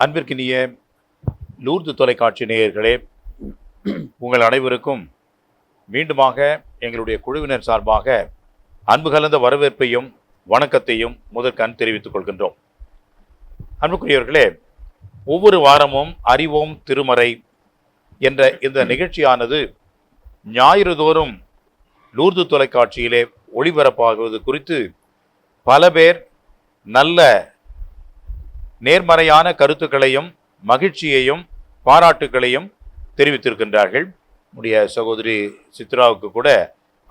அன்பிற்கினிய லூர்து தொலைக்காட்சி நேயர்களே, உங்கள் அனைவருக்கும் மீண்டுமாக எங்களுடைய குழுவினர் சார்பாக அன்பு கலந்த வரவேற்பையும் வணக்கத்தையும் முதற்கண் தெரிவித்துக் கொள்கின்றோம். அன்புக்குரியவர்களே, ஒவ்வொரு வாரமும் அறிவோம் திருமறை என்ற இந்த நிகழ்ச்சியானது ஞாயிறு தோறும் லூர்து தொலைக்காட்சியிலே ஒளிபரப்பாகுவது குறித்து பல பேர் நல்ல நேர்மறையான கருத்துக்களையும் மகிழ்ச்சியையும் பாராட்டுகளையும் தெரிவித்திருக்கின்றார்கள். நம்முடைய சகோதரி சித்ராவுக்கு கூட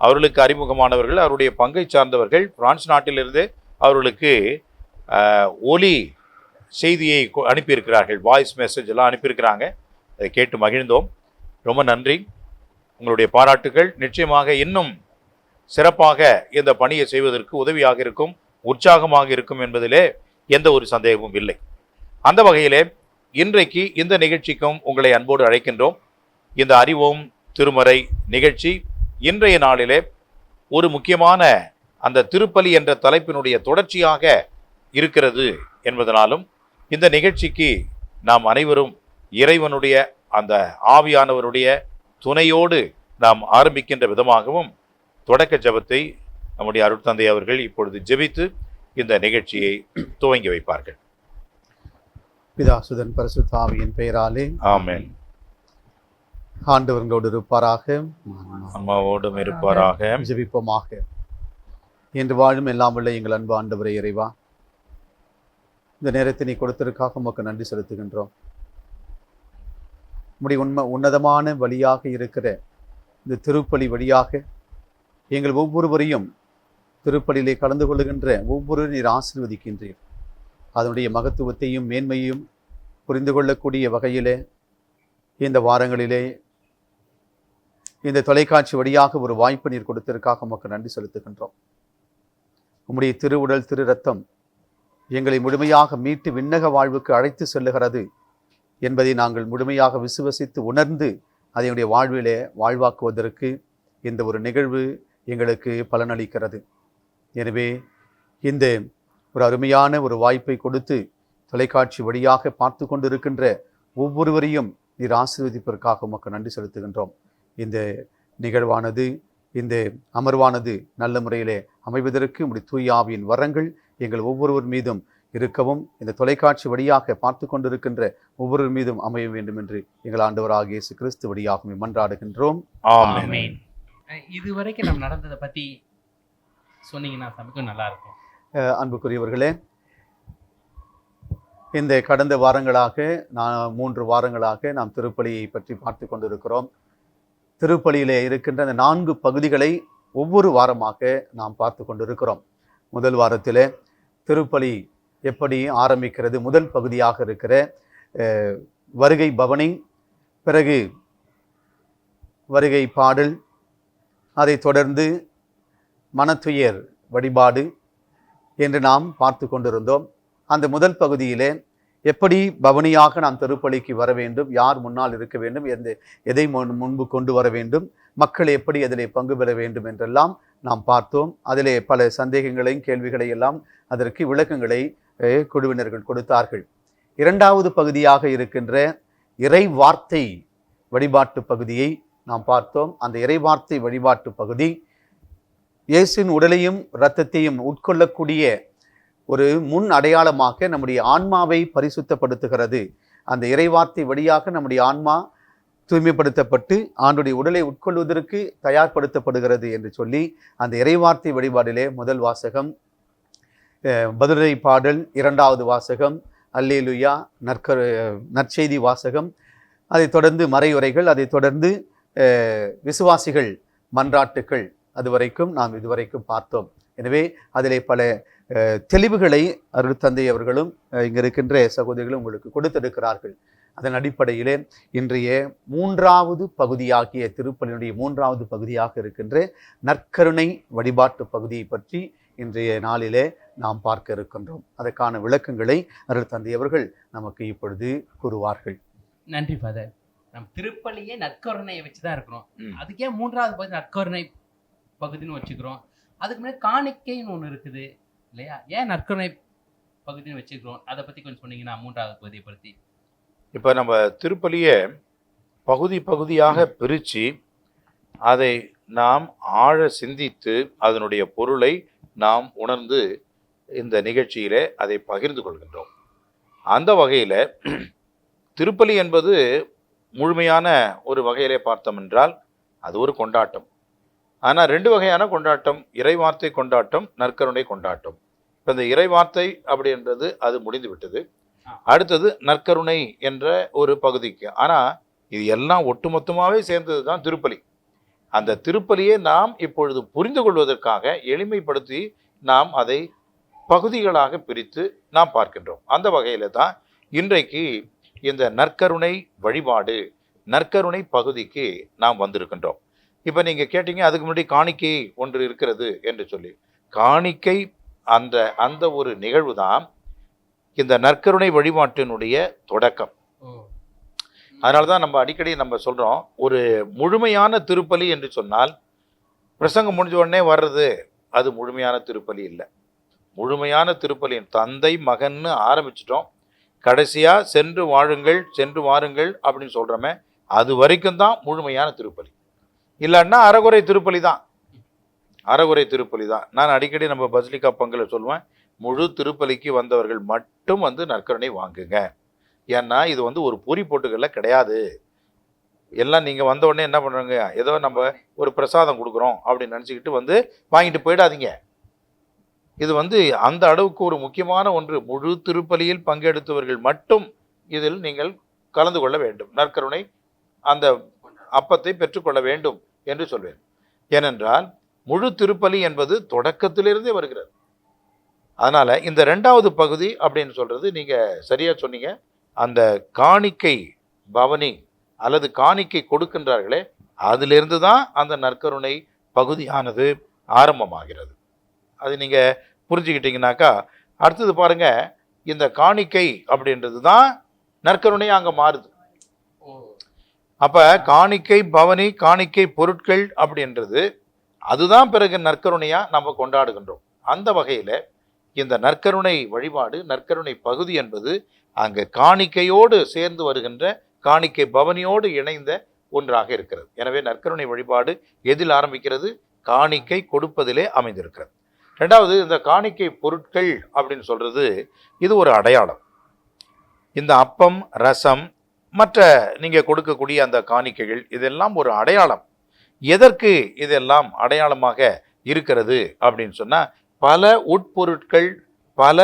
அவர்களுக்கு அறிமுகமானவர்கள், அவருடைய பங்கை சார்ந்தவர்கள் பிரான்ஸ் நாட்டிலிருந்து அவர்களுக்கு ஒலி செய்தியை அனுப்பியிருக்கிறார்கள், வாய்ஸ் மெசேஜ் எல்லாம் அனுப்பியிருக்கிறாங்க. அதை கேட்டு மகிழ்ந்தோம். ரொம்ப நன்றி. உங்களுடைய பாராட்டுகள் நிச்சயமாக இன்னும் சிறப்பாக இந்த பணியை செய்வதற்கு உதவியாக இருக்கும், உற்சாகமாக இருக்கும் என்பதிலே எந்த ஒரு சந்தேகமும் இல்லை. அந்த வகையிலே இன்றைக்கு இந்த நிகழ்ச்சிக்கும் உங்களை அன்போடு அழைக்கின்றோம். இந்த அறிவோம் திருமறை நிகழ்ச்சி இன்றைய நாளிலே ஒரு முக்கியமான அந்த திருப்பலி என்ற தலைப்பினுடைய தொடர்ச்சியாக இருக்கிறது என்பதனாலும் இந்த நிகழ்ச்சிக்கு நாம் அனைவரும் இறைவனுடைய அந்த ஆவியானவருடைய துணையோடு நாம் ஆரம்பிக்கின்ற விதமாகவும் தொடக்க ஜெபத்தை நம்முடைய அருட்தந்தை அவர்கள் இப்பொழுது ஜெபித்து இந்த நிகழ்ச்சியை துவங்கி வைப்பார்கள். பிதாசுதன் பரிசுத்த ஆவியின் பெயராலே ஆமென். ஆண்டவர்களோடு இருப்பாராக, அம்மாவோடும் இருப்பாராக. ஜெபிப்போமாக. என்று வாழும் எல்லாம் உள்ள எங்கள் அன்பு ஆண்டவரே இறைவா, இந்த நேரத்தை நீ கொடுத்ததற்காக உமக்கு நன்றி செலுத்துகின்றோம். உம்முடைய உன்னதமான வழியாக இருக்கிற இந்த திருப்பலி வழியாக எங்கள் ஒவ்வொருவரையும் திருப்பலியிலே கலந்து கொள்ளுகின்ற ஒவ்வொரு நீர் ஆசீர்வதிக்கின்றீர். அதனுடைய மகத்துவத்தையும் மேன்மையும் புரிந்து கொள்ளக்கூடிய வகையிலே இந்த வாரங்களிலே இந்த தொலைக்காட்சி வழியாக ஒரு வாய்ப்பு நீர் கொடுத்ததற்காக உமக்கு நன்றி செலுத்துகின்றோம். உம்முடைய திருவுடல் திரு ரத்தம் எங்களை முழுமையாக மீட்டு விண்ணக வாழ்வுக்கு அழைத்து செல்லுகிறது என்பதை நாங்கள் முழுமையாக விசுவசித்து உணர்ந்து அதனுடைய வாழ்விலே வாழ்வாக்குவதற்கு இந்த ஒரு நிகழ்வு எங்களுக்கு பலனளிக்கிறது. எனவே இந்த ஒரு அருமையான ஒரு வாய்ப்பை கொடுத்து தொலைக்காட்சி வழியாக பார்த்து கொண்டிருக்கின்ற ஒவ்வொருவரையும் நீர் ஆசீர்வதிப்பதற்காக உமக்கு நன்றி செலுத்துகின்றோம். இந்த நிகழ்வானது, இந்த அமர்வானது நல்ல முறையிலே அமைவதற்கு உம்முடைய தூய ஆவியின் வரங்கள் எங்கள் ஒவ்வொருவர் மீதும் இருக்கவும், இந்த தொலைக்காட்சி வழியாக பார்த்து கொண்டிருக்கின்ற ஒவ்வொரு மீதும் அமைய வேண்டும் என்று எங்கள் ஆண்டவராகிய இயேசு கிறிஸ்து வழியாக மன்றாடுகின்றோம். ஆமென். இதுவரைக்கும் நம்ம நடந்ததை பற்றி சொன்னீங்கன்னா சமைக்கும் நல்லா இருக்கும். அன்புக்குரியவர்களே, இந்த கடந்த வாரங்களாக 3 வாரங்களாக நாம் திருப்பலியை பற்றி பார்த்து கொண்டிருக்கிறோம். திருப்பலியிலே இருக்கின்ற அந்த 4 பகுதிகளை ஒவ்வொரு வாரமாக நாம் பார்த்து கொண்டிருக்கிறோம். முதல் வாரத்தில் திருப்பலி எப்படி ஆரம்பிக்கிறது, முதல் பகுதியாக இருக்கிற வருகை பவனி, பிறகு வருகை பாடல், அதை தொடர்ந்து மனத்துயர் வழிபாடு என்று நாம் பார்த்து கொண்டிருந்தோம். அந்த முதல் பகுதியிலே எப்படி பவனியாக நாம் திருப்பலிக்கு வர வேண்டும், யார் முன்னால் இருக்க வேண்டும், எதை முன்பு கொண்டு வர வேண்டும், மக்கள் எப்படி அதிலே பங்கு பெற வேண்டும் என்றெல்லாம் நாம் பார்த்தோம். அதிலே பல சந்தேகங்களையும் கேள்விகளை எல்லாம் அதற்கு விளக்கங்களை குழுவினர்கள் கொடுத்தார்கள். 2வது பகுதியாக இருக்கின்ற இறை வார்த்தை வழிபாட்டு பகுதியை நாம் பார்த்தோம். அந்த இறை வார்த்தை வழிபாட்டு பகுதி இயேசுவின் உடலையும் இரத்தத்தையும் உட்கொள்ளக்கூடிய ஒரு முன் அடையாளமாக நம்முடைய ஆன்மாவை பரிசுத்தப்படுத்துகிறது. அந்த இறைவார்த்தை வழியாக நம்முடைய ஆன்மா தூய்மைப்படுத்தப்பட்டு ஆண்டுடைய உடலை உட்கொள்வதற்கு தயார்படுத்தப்படுகிறது என்று சொல்லி அந்த இறைவார்த்தை வழிபாடிலே முதல் வாசகம், பதிலுரை பாடல் 2வது வாசகம், அல்லேலுயா நற்செய்தி வாசகம், அதை தொடர்ந்து மறையுரைகள், அதை தொடர்ந்து விசுவாசிகள் மன்றாட்டுக்கள், அதுவரைக்கும் நாம் இதுவரைக்கும் பார்த்தோம். எனவே அதிலே பல தெளிவுகளை அருட்தந்தை அவர்களும் இங்கே இருக்கின்ற சகோதரிகளும் உங்களுக்கு கொடுத்திருக்கிறார்கள். அதன் அடிப்படையிலே இன்றைய 3வது பகுதியாகிய திருப்பலியினுடைய 3வது பகுதியாக இருக்கின்ற நற்கருணை வழிபாட்டு பகுதியை பற்றி இன்றைய நாளிலே நாம் பார்க்க இருக்கின்றோம். அதற்கான விளக்கங்களை அருட்தந்தை அவர்கள் நமக்கு இப்பொழுது கூறுவார்கள். நன்றி ஃபாதர். நம் திருப்பலியே நற்கருணையை வச்சு தான் இருக்கிறோம். அதுக்கே 3வது பகுதி நற்கருணை பகுதின்னு வச்சுக்கிறோம். அதுக்கு முன்னாடி காணிக்கைன்னு ஒன்று இருக்குது இல்லையா? ஏன் நற்கருணை பகுதின்னு வச்சுக்கிறோம். அதை பத்தி கொஞ்சம் சொன்னீங்கன்னா 3வது பகுதியை பத்தி. இப்போ நம்ம திருப்பலியை பகுதி பகுதியாக பிரித்து அதை நாம் ஆழ சிந்தித்து அதனுடைய பொருளை நாம் உணர்ந்து இந்த நிகழ்ச்சியிலே அதை பகிர்ந்து கொள்கின்றோம். அந்த வகையில் திருப்பலி என்பது முழுமையான ஒரு வகையிலே பார்த்தோம் என்றால் அது ஒரு கொண்டாட்டம். ஆனால் 2 வகையான கொண்டாட்டம், இறைவார்த்தை கொண்டாட்டம், நற்கருணை கொண்டாட்டம். இப்போ இந்த இறைவார்த்தை அப்படின்றது அது முடிந்து விட்டது. அடுத்தது நற்கருணை என்ற ஒரு பகுதிக்கு. ஆனால் இது எல்லாம் ஒட்டுமொத்தமாகவே சேர்ந்தது தான் திருப்பலி. அந்த திருப்பலியை நாம் இப்பொழுது புரிந்து கொள்வதற்காக எளிமைப்படுத்தி நாம் அதை பகுதிகளாக பிரித்து நாம் பார்க்கின்றோம். அந்த வகையில் தான் இன்றைக்கு இந்த நற்கருணை வழிபாடு, நற்கருணை பகுதிக்கு நாம் வந்திருக்கின்றோம். இப்போ நீங்கள் கேட்டீங்க அதுக்கு முன்னாடி காணிக்கை ஒன்று இருக்கிறது என்று சொல்லி. காணிக்கை அந்த அந்த ஒரு நிகழ்வு தான் இந்த நற்கருணை வழிபாட்டினுடைய தொடக்கம். அதனால தான் நம்ம அடிக்கடி நம்ம சொல்கிறோம், ஒரு முழுமையான திருப்பலி என்று சொன்னால் பிரசங்கம் முடிஞ்ச உடனே வர்றது அது முழுமையான திருப்பலி இல்லை. முழுமையான திருப்பலி தந்தை மகன்னு ஆரம்பிச்சிட்டோம், கடைசியாக சென்று வாழுங்கள் சென்று வாருங்கள் அப்படின்னு சொல்கிறோமே, அது வரைக்கும் தான் முழுமையான திருப்பலி. இல்லைன்னா அறகுறை திருப்பலி தான், அறகுறை திருப்பலி தான். நான் அடிக்கடி நம்ம பசிலிக்கா பங்கில் சொல்லுவேன், முழு திருப்பலிக்கு வந்தவர்கள் மட்டும் வந்து நற்கருணை வாங்குங்க. ஏன்னா இது வந்து ஒரு பொறி போட்டுக்கல கிடையாது. எல்லாம் நீங்கள் வந்த உடனே என்ன பண்ணுறாங்க, ஏதோ நம்ம ஒரு பிரசாதம் கொடுக்குறோம் அப்படின்னு நினச்சிக்கிட்டு வந்து வாங்கிட்டு போயிடாதீங்க. இது வந்து அந்த அளவுக்கு ஒரு முக்கியமான ஒன்று. முழு திருப்பலியில் பங்கெடுத்தவர்கள் மட்டும் இதில் நீங்கள் கலந்து கொள்ள வேண்டும், நற்கருணை அந்த அப்பத்தை பெற்றுக்கொள்ள வேண்டும் என்று சொல்வேன். ஏனென்றால் முழு திருப்பலி என்பது தொடக்கத்திலிருந்தே வருகிறது. அதனால் இந்த 2வது பகுதி அப்படின்னு சொல்கிறது நீங்கள் சரியாக சொன்னீங்க. அந்த காணிக்கை பவனி அல்லது காணிக்கை கொடுக்கின்றார்களே, அதிலிருந்து தான் அந்த நற்கருணை பகுதியானது ஆரம்பமாகிறது. அது நீங்கள் புரிஞ்சுக்கிட்டீங்கன்னாக்கா அடுத்தது பாருங்கள், இந்த காணிக்கை அப்படின்றது தான் நற்கருணை அங்கே மாறுது. அப்போ காணிக்கை பவனி, காணிக்கை பொருட்கள் அப்படின்றது அதுதான் பிறகு நற்கருணையாக நம்ம கொண்டாடுகின்றோம். அந்த வகையில் இந்த நற்கருணை வழிபாடு, நற்கருணை பகுதி என்பது அங்கே காணிக்கையோடு சேர்ந்து வருகின்ற, காணிக்கை பவனியோடு இணைந்த ஒன்றாக இருக்கிறது. எனவே நற்கருணை வழிபாடு எதில் ஆரம்பிக்கிறது? காணிக்கை கொடுப்பதிலே அமைந்திருக்கிறது. 2வது இந்த காணிக்கை பொருட்கள் அப்படின்னு சொல்கிறது இது ஒரு அடையாளம். இந்த அப்பம், ரசம், மற்ற நீங்கள் கொடுக்கக்கூடிய அந்த காணிக்கைகள் இதெல்லாம் ஒரு அடையாளம். எதற்கு இதெல்லாம் அடையாளமாக இருக்கிறது அப்படின்னு சொன்னால் பல உட்பொருட்கள், பல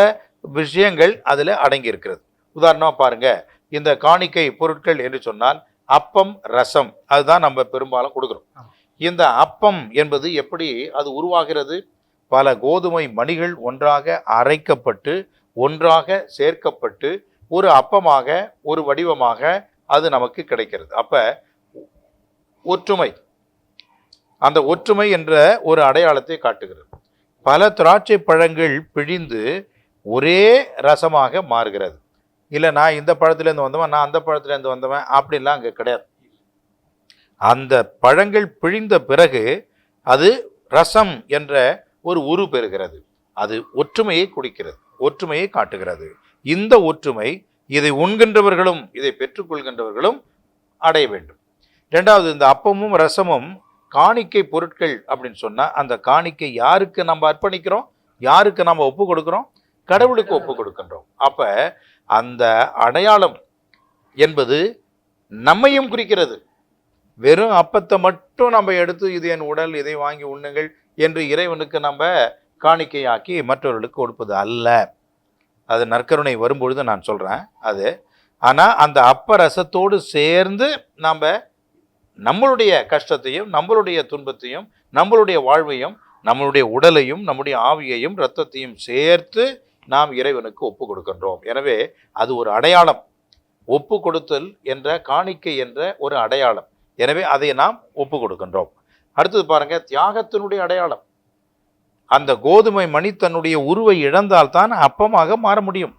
விஷயங்கள் அதில் அடங்கி இருக்கிறது. உதாரணமாக பாருங்கள், இந்த காணிக்கை பொருட்கள் என்று சொன்னால் அப்பம், ரசம், அதுதான் நம்ம பெரும்பாலும் கொடுக்குறோம். இந்த அப்பம் என்பது எப்படி அது உருவாகிறது? பல கோதுமை மணிகள் ஒன்றாக அரைக்கப்பட்டு ஒன்றாக சேர்க்கப்பட்டு ஒரு அப்பமாக, ஒரு வடிவமாக அது நமக்கு கிடைக்கிறது. அப்போ ஒற்றுமை, அந்த ஒற்றுமை என்ற ஒரு அடையாளத்தை காட்டுகிறது. பல திராட்சை பழங்கள் பிழிந்து ஒரே ரசமாக மாறுகிறது. இல்லை நான் இந்த பழத்துலேருந்து வந்தவன், நான் அந்த பழத்துலேருந்து வந்தவன் அப்படின்லாம் அங்கே கிடையாது. அந்த பழங்கள் பிழிந்த பிறகு அது ரசம் என்ற ஒரு உரு பெறுகிறது. அது ஒற்றுமையை குறிக்கிறது, ஒற்றுமையை காட்டுகிறது. இந்த ஒற்றுமை இதை உண்கின்றவர்களும் இதை பெற்றுக்கொள்கின்றவர்களும் அடைய வேண்டும். 2வது இந்த அப்பமும் ரசமும் காணிக்கை பொருட்கள் அப்படின்னு சொன்னால் அந்த காணிக்கை யாருக்கு நம்ம அர்ப்பணிக்கிறோம், யாருக்கு நம்ம ஒப்பு கொடுக்குறோம்? கடவுளுக்கு ஒப்பு கொடுக்கின்றோம். அப்போ அந்த அடையாளம் என்பது நம்மையும் குறிக்கிறது. வெறும் அப்பத்தை மட்டும் நம்ம எடுத்து இது என் உடல், இதை வாங்கி உண்ணுங்கள் என்று இறைவனுக்கு நம்ம காணிக்கையாக்கி மற்றவர்களுக்கு கொடுப்பது அல்ல. அது நற்கருணை வரும்பொழுது நான் சொல்கிறேன் அது. ஆனால் அந்த அப்ப ரசத்தோடு சேர்ந்து நாம் நம்மளுடைய கஷ்டத்தையும், நம்மளுடைய துன்பத்தையும், நம்மளுடைய வாழ்வையும், நம்மளுடைய உடலையும், நம்முடைய ஆவியையும், இரத்தத்தையும் சேர்த்து நாம் இறைவனுக்கு ஒப்பு கொடுக்கின்றோம். எனவே அது ஒரு அடையாளம். ஒப்பு கொடுத்தல் என்ற, காணிக்கை என்ற ஒரு அடையாளம். எனவே அதை நாம் ஒப்பு கொடுக்கின்றோம். அடுத்தது பாருங்க, தியாகத்தினுடைய அடையாளம். அந்த கோதுமை மணி தன்னுடைய உருவை இழந்தால்தான் அப்பமாக மாற முடியும்,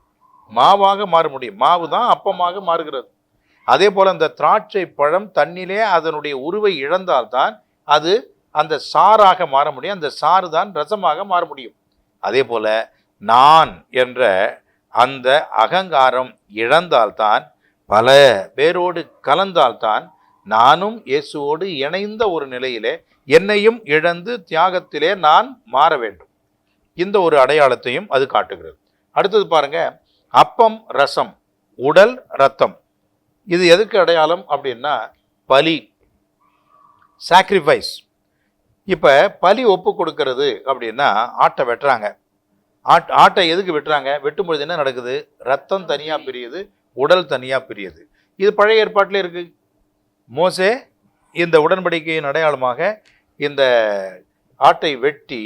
மாவாக மாற முடியும். மாவு தான் அப்பமாக மாறுகிறது. அதே போல் அந்த திராட்சை பழம் தண்ணிலே அதனுடைய உருவை இழந்தால்தான் அது அந்த சாறாக மாற முடியும், அந்த சாறு தான் ரசமாக மாற முடியும். அதே போல் நான் என்ற அந்த அகங்காரம் இழந்தால்தான், பல பேரோடு கலந்தால்தான் நானும் இயேசுவோடு இணைந்த ஒரு நிலையிலே என்னையும் இழந்து தியாகத்திலே நான் மாற வேண்டும். இந்த ஒரு அடையாளத்தையும் அது காட்டுகிறது. அடுத்தது பாருங்க, அப்பம் ரசம், உடல் ரத்தம். இது எதுக்கு அடையாளம் அப்படின்னா பலி, சாக்ரிஃபைஸ். இப்போ பலி ஒப்பு கொடுக்கறது அப்படின்னா ஆட்டை வெட்டுறாங்க. ஆட்டை எதுக்கு வெட்டுறாங்க? வெட்டும்பொழுது என்ன நடக்குது? ரத்தம் தனியாக பிரியுது, உடல் தனியாக பிரியுது. இது பழைய ஏற்பாட்டிலே இருக்கு. மோசே இந்த உடன்படிக்கையின் அடையாளமாக இந்த ஆட்டை வெட்டி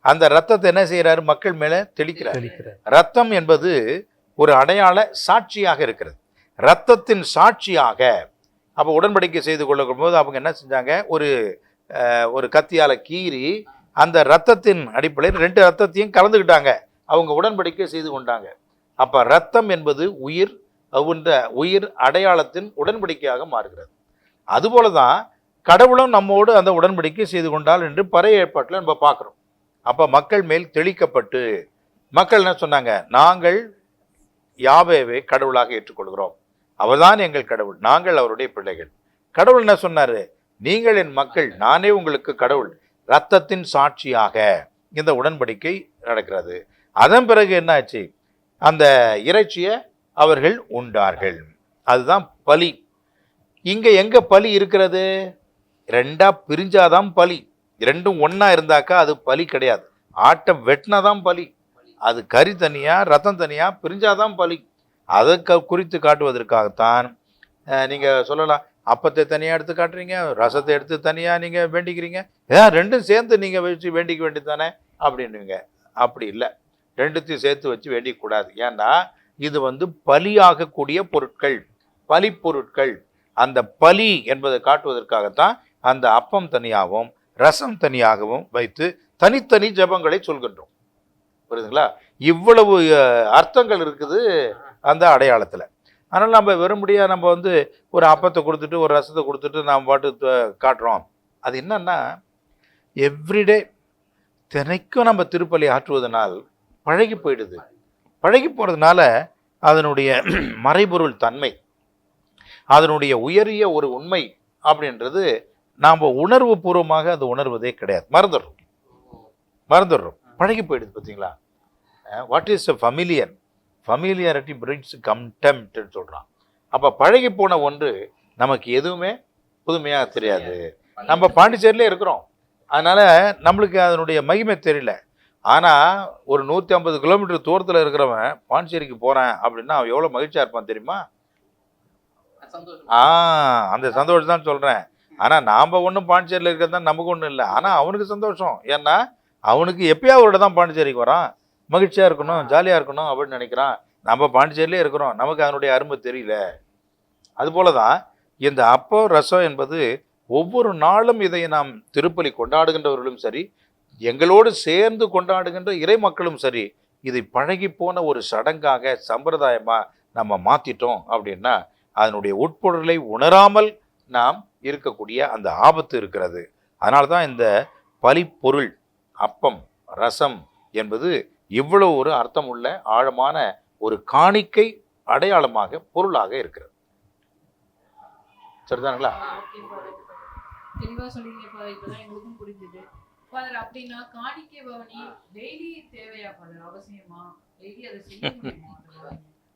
அந்த ரத்தத்தை என்ன செய்யறாரு? மக்கள் மேல தெளிக்கிறார். ரத்தம் என்பது ஒரு அடையாள சாட்சியாக இருக்கிறது. ரத்தத்தின் சாட்சியாக அப்போ உடன்படிக்கை செய்து கொள்ளும் போது அவங்க என்ன செஞ்சாங்க? ஒரு கத்தியால கீறி அந்த ரத்தத்தின் அடிப்படையில் 2 ரத்தத்தையும் கலந்துக்கிட்டாங்க. அவங்க உடன்படிக்கை செய்து கொண்டாங்க. அப்ப ரத்தம் என்பது உயிர் அடையாளத்தின் உடன்படிக்கையாக மாறுகிறது. அதுபோலதான் கடவுளும் நம்மோடு அந்த உடன்படிக்கை செய்து கொண்டால் என்று பழைய ஏற்பாட்டில் நம்ம பார்க்கிறோம். அப்ப மக்கள் மேல் தெளிக்கப்பட்டு மக்கள் என்ன சொன்னாங்க? நாங்கள் யாவேவை கடவுளாக ஏற்றுக்கொள்கிறோம், அவர்தான் எங்கள் கடவுள், நாங்கள் அவருடைய பிள்ளைகள். கடவுள் என்ன சொன்னாரு? நீங்கள் என் மக்கள், நானே உங்களுக்கு கடவுள். இரத்தத்தின் சாட்சியாக இந்த உடன்படிக்கை நடக்கிறது. அதன் பிறகு என்ன ஆச்சு? அந்த இறைச்சியை அவர்கள் உண்டார்கள். அதுதான் பலி. இங்க எங்க பலி இருக்கிறது? 2ஆ பிரிஞ்சாதான் பலி. 2ம் ஒன்னா இருந்தாக்கா அது பலி கிடையாது. ஆட்டை வெட்டினாதான் பலி. அது கறி தனியா ரத்தம் தனியா பிரிஞ்சாதான் பலி. அதை குறித்து காட்டுவதற்காகத்தான் நீங்க சொல்லலாம், அப்பத்தை தனியா எடுத்து காட்டுறீங்க, ரசத்தை எடுத்து தனியா நீங்க வேண்டிக்கிறீங்க, ஏன் 2ம் சேர்ந்து நீங்க வச்சு வேண்டிக்க வேண்டியதானே அப்படின்னுங்க. அப்படி இல்லை, 2த்தையும் சேர்த்து வச்சு வேண்டிக்க கூடாது. ஏன்னா இது பலியாகக்கூடிய பொருட்கள், பலி பொருட்கள். அந்த பலி என்பதை காட்டுவதற்காகத்தான் அந்த அப்பம் தனியாகவும் ரசம் தனியாகவும் வைத்து தனித்தனி ஜெபங்களை சொல்கின்றோம். புரியுதுங்களா? இவ்வளவு அர்த்தங்கள் இருக்குது அந்த அடையாளத்துல. அதனால நம்ம வெறும்படியா நம்ம ஒரு அப்பத்தை கொடுத்துட்டு ஒரு ரசத்தை கொடுத்துட்டு நாம் பாட்டு காட்டுறோம். அது என்னன்னா, எவ்ரிடே தினைக்கும் நம்ம திருப்பலி ஆற்றுவதனால் பழகி போயிடுது. பழகி போறதுனால அதனுடைய மறைபொருள் தன்மை, அதனுடைய உயரிய ஒரு உண்மை அப்படின்றது நாம் உணர்வு பூர்வமாக அது உணர்வதே கிடையாது. மறந்துடுறோம். பழகி போயிடுது. பார்த்தீங்களா? What is familiar? Familiarity brings கண்டெம்ப்ட்னு சொல்கிறான். அப்போ பழகி போன ஒன்று நமக்கு எதுவுமே புதுமையாக தெரியாது. நம்ம பாண்டிச்சேரியிலே இருக்கிறோம், அதனால் நம்மளுக்கு அதனுடைய மகிமை தெரியல. ஆனால் ஒரு 150 கிலோமீட்டர் தூரத்தில் இருக்கிறவன் பாண்டிச்சேரிக்கு போகிறேன் அப்படின்னா அவன் எவ்வளோ மகிழ்ச்சியாக இருப்பான் தெரியுமா? அந்த சந்தோஷம் தான் சொல்கிறேன். ஆனால் நாம் ஒன்றும் பாண்டிச்சேரியில் இருக்கிறது தான் நமக்கு ஒன்றும் இல்லை. ஆனால் அவனுக்கு சந்தோஷம். ஏன்னா அவனுக்கு எப்பயாவது தான் பாண்டிச்சேரிக்கு வரான், மகிழ்ச்சியாக இருக்கணும், ஜாலியாக இருக்கணும் அப்படின்னு நினைக்கிறான். நம்ம பாண்டிச்சேரியிலே இருக்கிறோம், நமக்கு அதனுடைய அருமை தெரியல. அதுபோல தான் இந்த அப்போ ரசம் என்பது ஒவ்வொரு நாளும் இதை நாம் திருப்பலி கொண்டாடுகின்றவர்களும் சரி, எங்களோடு சேர்ந்து கொண்டாடுகின்ற இறை மக்களும் சரி, இதை பழகி போன ஒரு சடங்காக சம்பிரதாயமாக நம்ம மாற்றிட்டோம் அப்படின்னா அதனுடைய உட்பொருளை உணராமல் நாம் இருக்கக்கூடிய அந்த ஆபத்து இருக்கிறது. அதனால தான் இந்த பலிப்பொருள் அப்பம் ரசம் என்பது இவ்வளவு ஒரு அர்த்தம் உள்ள ஆழமான ஒரு காணிக்கை அடையாளமாக பொருளாக இருக்கிறது. சரிதானுங்களா? தெளிவா சொல்றீங்க. இப்பதான் எங்களுக்கும் புரிஞ்சுது. ஃபாதர், அப்படின்னா காணிக்கை பவனி டெய்லி தேவையா ஃபாதர்? அவசியமா டெய்லி அதை செய்ய முடியுமா?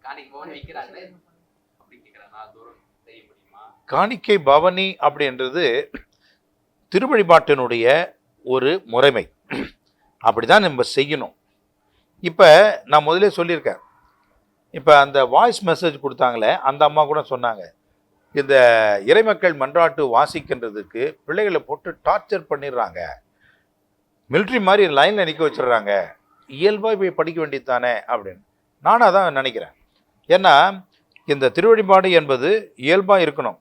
காணிக்கை பவனி வைக்கிறாங்களே அப்படி கேக்குறாங்க, தூரம் செய்ய முடியுமா? காணிக்கை பவனி அப்படின்றது திருவழிபாட்டினுடைய ஒரு முறைமை. அப்படிதான் நம்ம செய்யணும். இப்போ நான் முதலே சொல்லியிருக்கேன். இப்போ அந்த வாய்ஸ் மெசேஜ் கொடுத்தாங்களே, அந்த அம்மா கூட சொன்னாங்க, இந்த இறைமக்கள் மன்றாட்டு வாசிக்கின்றதுக்கு பிள்ளைகளை போட்டு டார்ச்சர் பண்ணிடுறாங்க, மிலிட்ரி மாதிரி லைனில் நிற்க வச்சிடுறாங்க, இயல்பாக போய் படிக்க வேண்டியது தானே அப்படின்னு நானும் அதான் நினைக்கிறேன். ஏன்னா இந்த திருவழிபாடு என்பது இயல்பாக இருக்கணும்,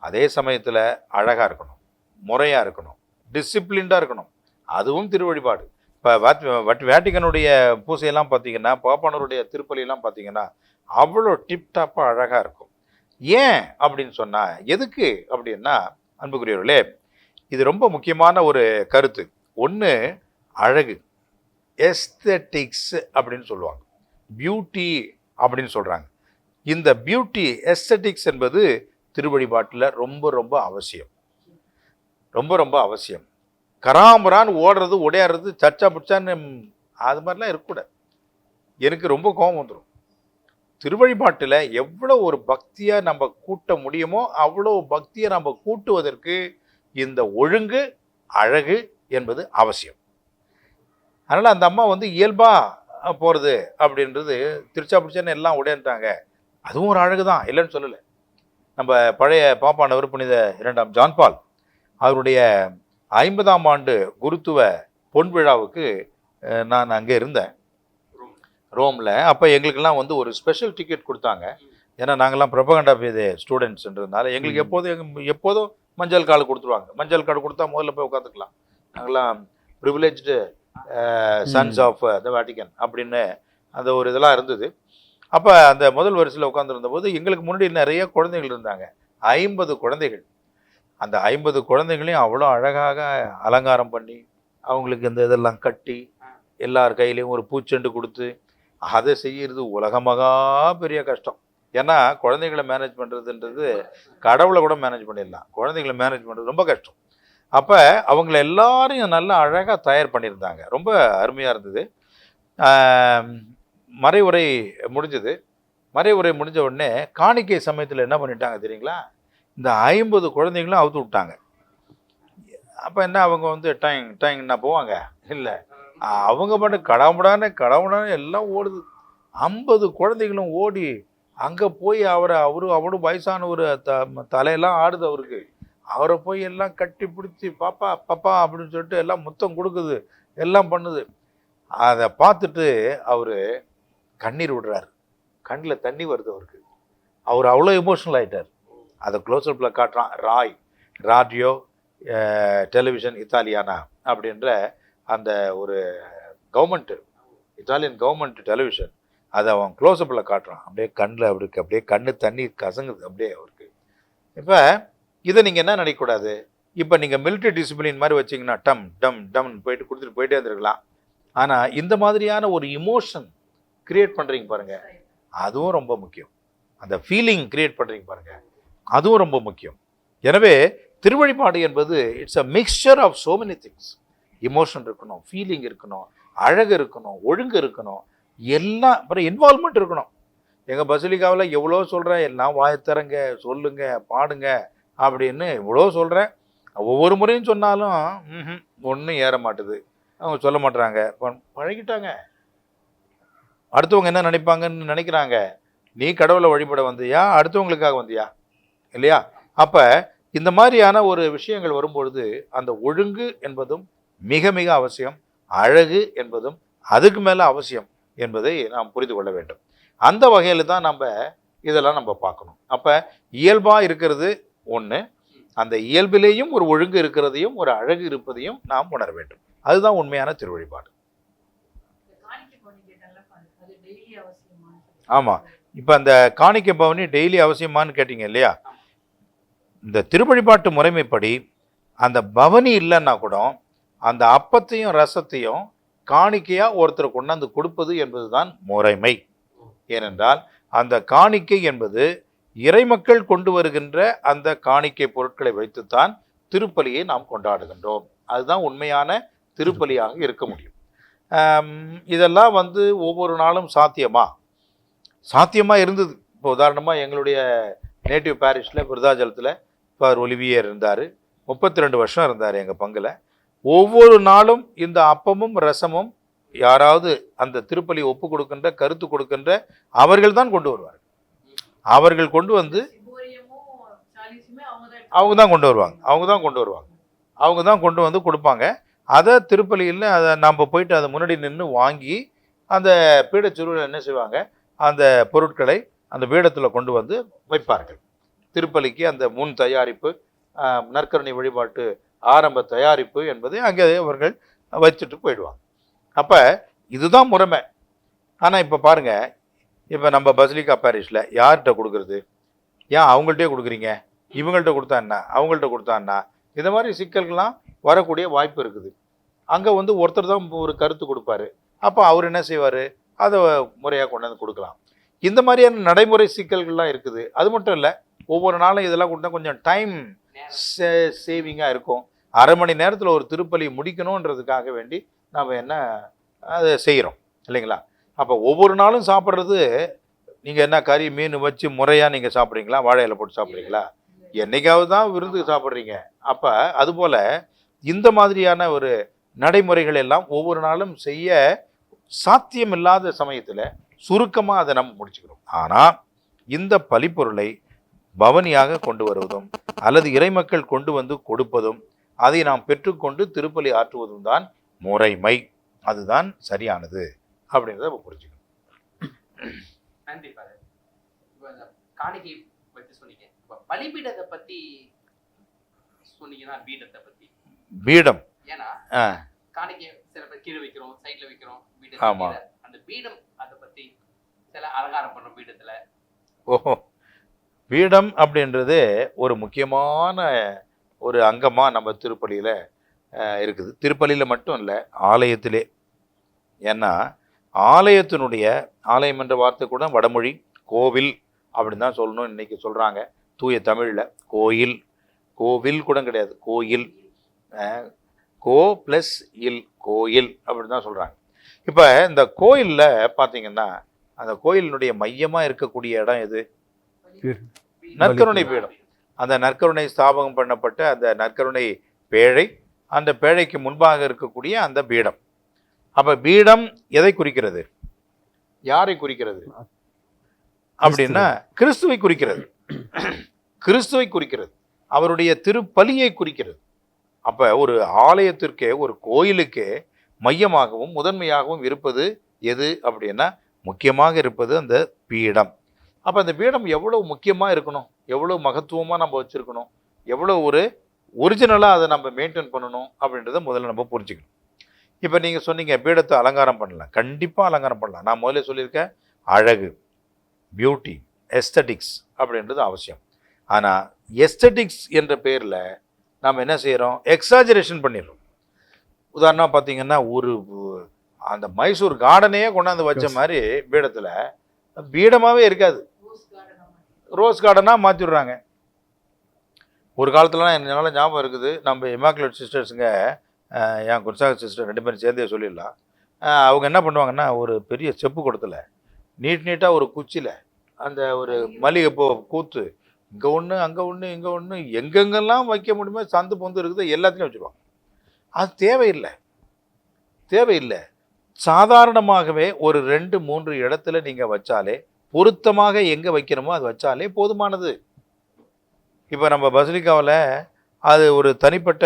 அதே சமயத்தில் அழகாக இருக்கணும், முறையாக இருக்கணும், டிசிப்ளின்டாக இருக்கணும். அதுவும் திருவழிபாடு. இப்போ வேட்டிகனுடைய பூசையெல்லாம் பார்த்தீங்கன்னா, பாப்பானருடைய திருப்பலியெல்லாம் பார்த்தீங்கன்னா அவ்வளோ டிப்டாப்பாக அழகாக இருக்கும். ஏன் அப்படின்னு சொன்னால், எதுக்கு அப்படின்னா, அன்புக்குரியவர்களே, இது ரொம்ப முக்கியமான ஒரு கருத்து. ஒன்று அழகு, எஸ்தெட்டிக்ஸ் அப்படின்னு சொல்லுவாங்க. பியூட்டி அப்படின்னு சொல்கிறாங்க. இந்த பியூட்டி எஸ்தட்டிக்ஸ் என்பது திருவழிபாட்டில் ரொம்ப ரொம்ப அவசியம், ரொம்ப ரொம்ப அவசியம். கராமரான்னு ஓடுறது உடையாடுறது சர்ச்சா பிடிச்சான்னு அது மாதிரிலாம் இருக்கக்கூடாது. எனக்கு ரொம்ப கோபம் வந்துடும். திருவழிபாட்டில் எவ்வளோ ஒரு பக்தியாக நம்ம கூட்ட முடியுமோ அவ்வளோ பக்தியை நம்ம கூட்டுவதற்கு இந்த ஒழுங்கு அழகு என்பது அவசியம். அதனால் அந்த அம்மா வந்து இயல்பாக போகிறது அப்படின்றது திருச்சா பிடிச்சான்னு எல்லாம் உடையன்ட்டாங்க. அதுவும் ஒரு அழகு தான், இல்லைன்னு சொல்லலை. நம்ம பழைய பாப்பானவர் புனித 2ஆம் ஜான் பால் அவருடைய 50ஆம் ஆண்டு குருத்துவ பொன் விழாவுக்கு நான் அங்கே இருந்தேன் ரோமில். அப்போ எங்களுக்கெல்லாம் வந்து ஒரு ஸ்பெஷல் டிக்கெட் கொடுத்தாங்க. ஏன்னா நாங்கள்லாம் ப்ரொபகண்டா பேது ஸ்டூடெண்ட்ஸ்ன்றதுனால எங்களுக்கு எப்போதும் மஞ்சள் கார்டு கொடுத்துருவாங்க. மஞ்சள் கார்டு கொடுத்தா முதல்ல போய் உட்காந்துக்கலாம். நாங்களாம் privileged sons of the Vatican அப்படின்னு அந்த ஒரு இதெல்லாம் இருந்தது. அப்போ அந்த முதல் வரிசையில் உட்காந்துருந்த போது எங்களுக்கு முன்னாடி நிறைய குழந்தைகள் இருந்தாங்க, 50 குழந்தைகள். அந்த 50 குழந்தைகளையும் அவ்வளோ அழகாக அலங்காரம் பண்ணி அவங்களுக்கு இந்த இதெல்லாம் கட்டி எல்லார் கையிலையும் ஒரு பூச்செண்டு கொடுத்து அதை செய்கிறது உலகமகா பெரிய கஷ்டம். ஏன்னா குழந்தைகளை மேனேஜ் பண்ணுறதுன்றது கடவுளை கூட மேனேஜ் பண்ணிடலாம், குழந்தைகளை மேனேஜ் பண்ணுறது ரொம்ப கஷ்டம். அப்போ அவங்கள எல்லாரையும் நல்லா அழகாக தயார் பண்ணியிருந்தாங்க, ரொம்ப அருமையாக இருந்தது. மறைவுரை முடிஞ்சது. மறைவுரை முடிஞ்ச உடனே காணிக்கை சமயத்தில் என்ன பண்ணிட்டாங்க தெரியுங்களா, இந்த 50 குழந்தைங்களும் அவுத்து விட்டாங்க. அப்போ என்ன அவங்க வந்து டைங்கன்னா போவாங்க இல்லை, அவங்க பாட்டு கடவுடான எல்லாம் ஓடுது. 50 குழந்தைகளும் ஓடி அங்கே போய் அவரும் வயசான ஒரு தலையெல்லாம் ஆடுது அவருக்கு. அவரை போய் எல்லாம் கட்டி பிடிச்சி பாப்பா பாப்பா அப்படின்னு சொல்லிட்டு எல்லாம் முத்தம் கொடுக்குது, எல்லாம் பண்ணுது. அதை பார்த்துட்டு அவர் கண்ணீர் விடுறாரு, கண்ணில் தண்ணி வருது அவருக்கு. அவர் அவ்வளோ எமோஷனல் ஆகிட்டார். அதை க்ளோஸ்அப்பில் காட்டுறான். ராடியோ டெலிவிஷன் இத்தாலியானா அப்படின்ற அந்த ஒரு கவர்மெண்ட்டு, இத்தாலியன் கவர்மெண்ட் டெலிவிஷன், அதை அவன் க்ளோஸ்அப்பில் காட்டுறான். அப்படியே கண்ணில் அவருக்கு அப்படியே கண்ணு தண்ணி கசங்குது அப்படியே அவருக்கு. இப்போ இதை நீங்கள் என்ன நினைக்கக்கூடாது, இப்போ நீங்கள் மிலிட்ரி டிசிப்ளின் மாதிரி வச்சிங்கன்னா டம் டம் டம்னு போயிட்டு கொடுத்துட்டு போயிட்டே இருந்திருக்கலாம். ஆனால் இந்த மாதிரியான ஒரு இமோஷன் கிரியேட் பண்ணுறீங்க பாருங்கள், அதுவும் ரொம்ப முக்கியம். அந்த ஃபீலிங் கிரியேட் பண்ணுறீங்க பாருங்கள், அதுவும் ரொம்ப முக்கியம். எனவே திருவழிபாடு என்பது it's a mixture of so many things. Emotion இருக்கணும், ஃபீலிங் இருக்கணும், அழகு இருக்கணும், ஒழுங்கு இருக்கணும், எல்லாம் அப்புறம் இன்வால்மெண்ட் இருக்கணும். எங்கள் பசிலிக்காவில் எவ்வளோ சொல்கிறேன், எல்லாம் வாயத்தரங்க, சொல்லுங்க, பாடுங்க அப்படின்னு இவ்வளோ சொல்கிறேன். ஒவ்வொரு முறையும் சொன்னாலும் ஒன்றும் ஏற மாட்டுது, அவங்க சொல்ல மாட்டுறாங்க, பழகிட்டாங்க. அடுத்தவங்க என்ன நினைப்பாங்கன்னு நினைக்கிறாங்க. நீ கடவுளை வழிபட வந்தியா, அடுத்தவங்களுக்காக வந்தியா இல்லையா? அப்போ இந்த மாதிரியான ஒரு விஷயங்கள் வரும்பொழுது அந்த ஒழுங்கு என்பதும் மிக மிக அவசியம், அழகு என்பதும் அதுக்கு மேலே அவசியம் என்பதை நாம் புரிந்து கொள்ள வேண்டும். அந்த வகையில் தான் நம்ம இதெல்லாம் நம்ம பார்க்கணும். அப்போ இயல்பாக இருக்கிறது ஒன்று, அந்த இயல்பிலேயும் ஒரு ஒழுங்கு இருக்கிறதையும் ஒரு அழகு இருப்பதையும் நாம் உணர வேண்டும். அதுதான் உண்மையான திருவழிபாடு. ஆமாம், இப்போ அந்த காணிக்கை பவனி டெய்லி அவசியமானு கேட்டிங்க இல்லையா? இந்த திருவழிபாட்டு முறைமைப்படி அந்த பவனி இல்லைன்னா கூட அந்த அப்பத்தையும் ரசத்தையும் காணிக்கையாக ஒருத்தர் கொண்டாந்து கொடுப்பது என்பது தான் முறைமை. ஏனென்றால் அந்த காணிக்கை என்பது இறைமக்கள் கொண்டு வருகின்ற அந்த காணிக்கை பொருட்களை வைத்துத்தான் திருப்பலியை நாம் கொண்டாடுகின்றோம். அதுதான் உண்மையான திருப்பலியாக இருக்க முடியும். இதெல்லாம் வந்து ஒவ்வொரு நாளும் சாத்தியமாக இருந்தது. இப்போ உதாரணமாக எங்களுடைய நேட்டிவ் பாரிஷில் விருதாச்சலத்தில் ஃபார் ஒலிவியர் இருந்தார், 32 வருஷம் இருந்தார் எங்கள் பங்கில். ஒவ்வொரு நாளும் இந்த அப்பமும் ரசமும் யாராவது அந்த திருப்பலி ஒப்பு கொடுக்கின்ற கருத்து கொடுக்கின்ற அவர்கள் தான் கொண்டு வருவார்கள். அவர்கள் கொண்டு வந்து அவங்க தான் கொண்டு வந்து கொடுப்பாங்க. அதை திருப்பலியில் அதை நாம் போயிட்டு அதை முன்னாடி நின்று வாங்கி அந்த பீடச்சுருவில் என்ன செய்வாங்க, அந்த பொருட்களை அந்த பீடத்தில் கொண்டு வந்து வைப்பார்கள். திருப்பலிக்கு அந்த முன் தயாரிப்பு, நற்கருணை வழிபாட்டு ஆரம்ப தயாரிப்பு என்பதை அங்கே அவர்கள் வச்சுட்டு போயிடுவாங்க. அப்போ இதுதான் முறைமை. ஆனால் இப்போ பாருங்கள், இப்போ நம்ம பசிலிக்கா பாரிஷில் யார்கிட்ட கொடுக்குறது? ஏன் அவங்கள்ட்டே கொடுக்குறீங்க? இவங்கள்ட்ட கொடுத்தா என்ன, அவங்கள்ட்ட கொடுத்தா என்ன? இந்த மாதிரி சிக்கல்கள்லாம் வரக்கூடிய வாய்ப்பு இருக்குது. அங்கே வந்து ஒருத்தர் தான் ஒரு கருத்து கொடுப்பாரு. அப்போ அவர் என்ன செய்வார், அதை முறையாக கொண்டாந்து கொடுக்கலாம். இந்த மாதிரியான நடைமுறை சிக்கல்கள்லாம் இருக்குது. அது மட்டும் இல்லை, ஒவ்வொரு நாளும் இதெல்லாம் கொடுத்தா கொஞ்சம் டைம் சேவிங்காக இருக்கும். அரை மணி நேரத்தில் ஒரு திருப்பலி முடிக்கணுன்றதுக்காக வேண்டி நம்ம என்ன அதை செய்கிறோம் இல்லைங்களா? அப்போ ஒவ்வொரு நாளும் சாப்பிட்றது, நீங்கள் என்ன கறி மீன் வச்சு முறையாக நீங்கள் சாப்பிட்றீங்களா? வாழை இலை போட்டு சாப்பிட்றீங்களா? என்னைக்காவது தான் விருந்து சாப்பிட்றீங்க. அப்போ அதுபோல் இந்த மாதிரியான ஒரு நடைமுறைகள் எல்லாம் ஒவ்வொரு நாளும் செய்ய சாத்தியமில்லாத சமயத்தில் சுருக்கமாக அதை நம்ம முடிச்சுக்கிறோம். ஆனால் இந்த பலிப்பொருளை பவனியாக கொண்டு வருவதும் அல்லது இறைமக்கள் கொண்டு வந்து கொடுப்பதும் அதை நாம் பெற்றுக்கொண்டு திருப்பலி ஆற்றுவதும் தான் முறைமை. அதுதான் சரியானது அப்படின்றத நம்ம புரிஞ்சுக்கணும். நன்றி ஃபாதர். இப்போ இந்த காணிக்கை பற்றி சொன்னீங்க, இப்போ பலிபீடத்தை பற்றி சொன்னீங்கன்னா, பீடத்தை பற்றி பீடம், ஏன்னா காணிக்கை சில பேர் கீழே வைக்கிறோம், சைட்ல வைக்கிறோம், ஆமா, அந்த பீடம் அதை பற்றி சில அலங்காரம் பண்ணுறோம் பீடத்தில். ஓஹோ, பீடம் அப்படின்றது ஒரு முக்கியமான ஒரு அங்கமாக நம்ம திருப்பலியில் இருக்குது. திருப்பலியில் மட்டும் இல்லை, ஆலயத்திலே. ஏன்னா ஆலயத்தினுடைய, ஆலயம் என்ற வார்த்தை கூட வடமொழி கோவில் அப்படின்னு தான் சொல்லணும் இன்றைக்கி சொல்கிறாங்க. தூய தமிழில் கோயில், கோவில் கூட கிடையாது, கோயில், கோ ப்ளஸ் இல், கோயில் அப்படின்னு தான் சொல்கிறாங்க. இப்போ இந்த கோயிலில் பார்த்தீங்கன்னா, அந்த கோயிலினுடைய மையமாக இருக்கக்கூடிய இடம் எது? நற்கருணை பீடம். அந்த நற்கருணை ஸ்தாபகம் பண்ணப்பட்ட அந்த நற்கருணை பேழை, அந்த பேழைக்கு முன்பாக இருக்கக்கூடிய அந்த பீடம். அப்போ பீடம் எதை குறிக்கிறது? யாரை குறிக்கிறது அப்படின்னா, கிறிஸ்துவை குறிக்கிறது. கிறிஸ்துவை குறிக்கிறது, அவருடைய திருப்பலியை குறிக்கிறது. அப்போ ஒரு ஆலயத்திற்கே, ஒரு கோயிலுக்கே மையமாகவும் முதன்மையாகவும் இருப்பது எது அப்படின்னா, முக்கியமாக இருப்பது அந்த பீடம். அப்போ அந்த பீடம் எவ்வளோ முக்கியமாக இருக்கணும், எவ்வளோ மகத்துவமாக நம்ம வச்சுருக்கணும், எவ்வளோ ஒரு ஒரிஜினலாக அதை நம்ம மெயின்டைன் பண்ணணும் அப்படின்றத முதல்ல நம்ம புரிஞ்சுக்கணும். இப்போ நீங்கள் சொன்னீங்க பீடத்தை அலங்காரம் பண்ணலாம். கண்டிப்பாக அலங்காரம் பண்ணலாம். நான் முதல்ல சொல்லியிருக்கேன், அழகு, பியூட்டி, எஸ்தட்டிக்ஸ் அப்படின்றது அவசியம். ஆனால் எஸ்தட்டிக்ஸ் என்ற பேரில் நாம் என்ன செய்கிறோம்? எக்ஸாஜரேஷன் பண்ணிடுறோம். உதாரணமாக பார்த்தீங்கன்னா, ஒரு அந்த மைசூர் கார்டனையே கொண்டாந்து வச்ச மாதிரி பீடத்தில் பீடமாகவே இருக்காது, ரோஸ் கார்டனாக மாற்றிடுறாங்க. ஒரு காலத்துலலாம் என்னால் ஞாபகம் இருக்குது, நம்ம இமாக்குலேட் சிஸ்டர்ஸுங்க, என் குர்சாக சிஸ்டர் 2 பேரும் சேர்ந்தே சொல்லிடலாம். அவங்க என்ன பண்ணுவாங்கன்னா, ஒரு பெரிய செப்பு குடத்தில் நீட்டாக ஒரு குச்சியில் அந்த ஒரு மல்லிகைப்பூ கூத்து, இங்கே ஒன்று, அங்கே ஒன்று, இங்கே ஒன்று, எங்கெங்கெல்லாம் வைக்க முடியுமோ சந்து பொந்து இருக்குது எல்லாத்தையும் வச்சுருவாங்க. அது தேவையில்லை, தேவையில்லை. சாதாரணமாகவே ஒரு 2-3 இடத்துல நீங்கள் வச்சாலே, பொருத்தமாக எங்கே வைக்கணுமோ அது வச்சாலே போதுமானது. இப்போ நம்ம பசிலிக்காவில் அது ஒரு தனிப்பட்ட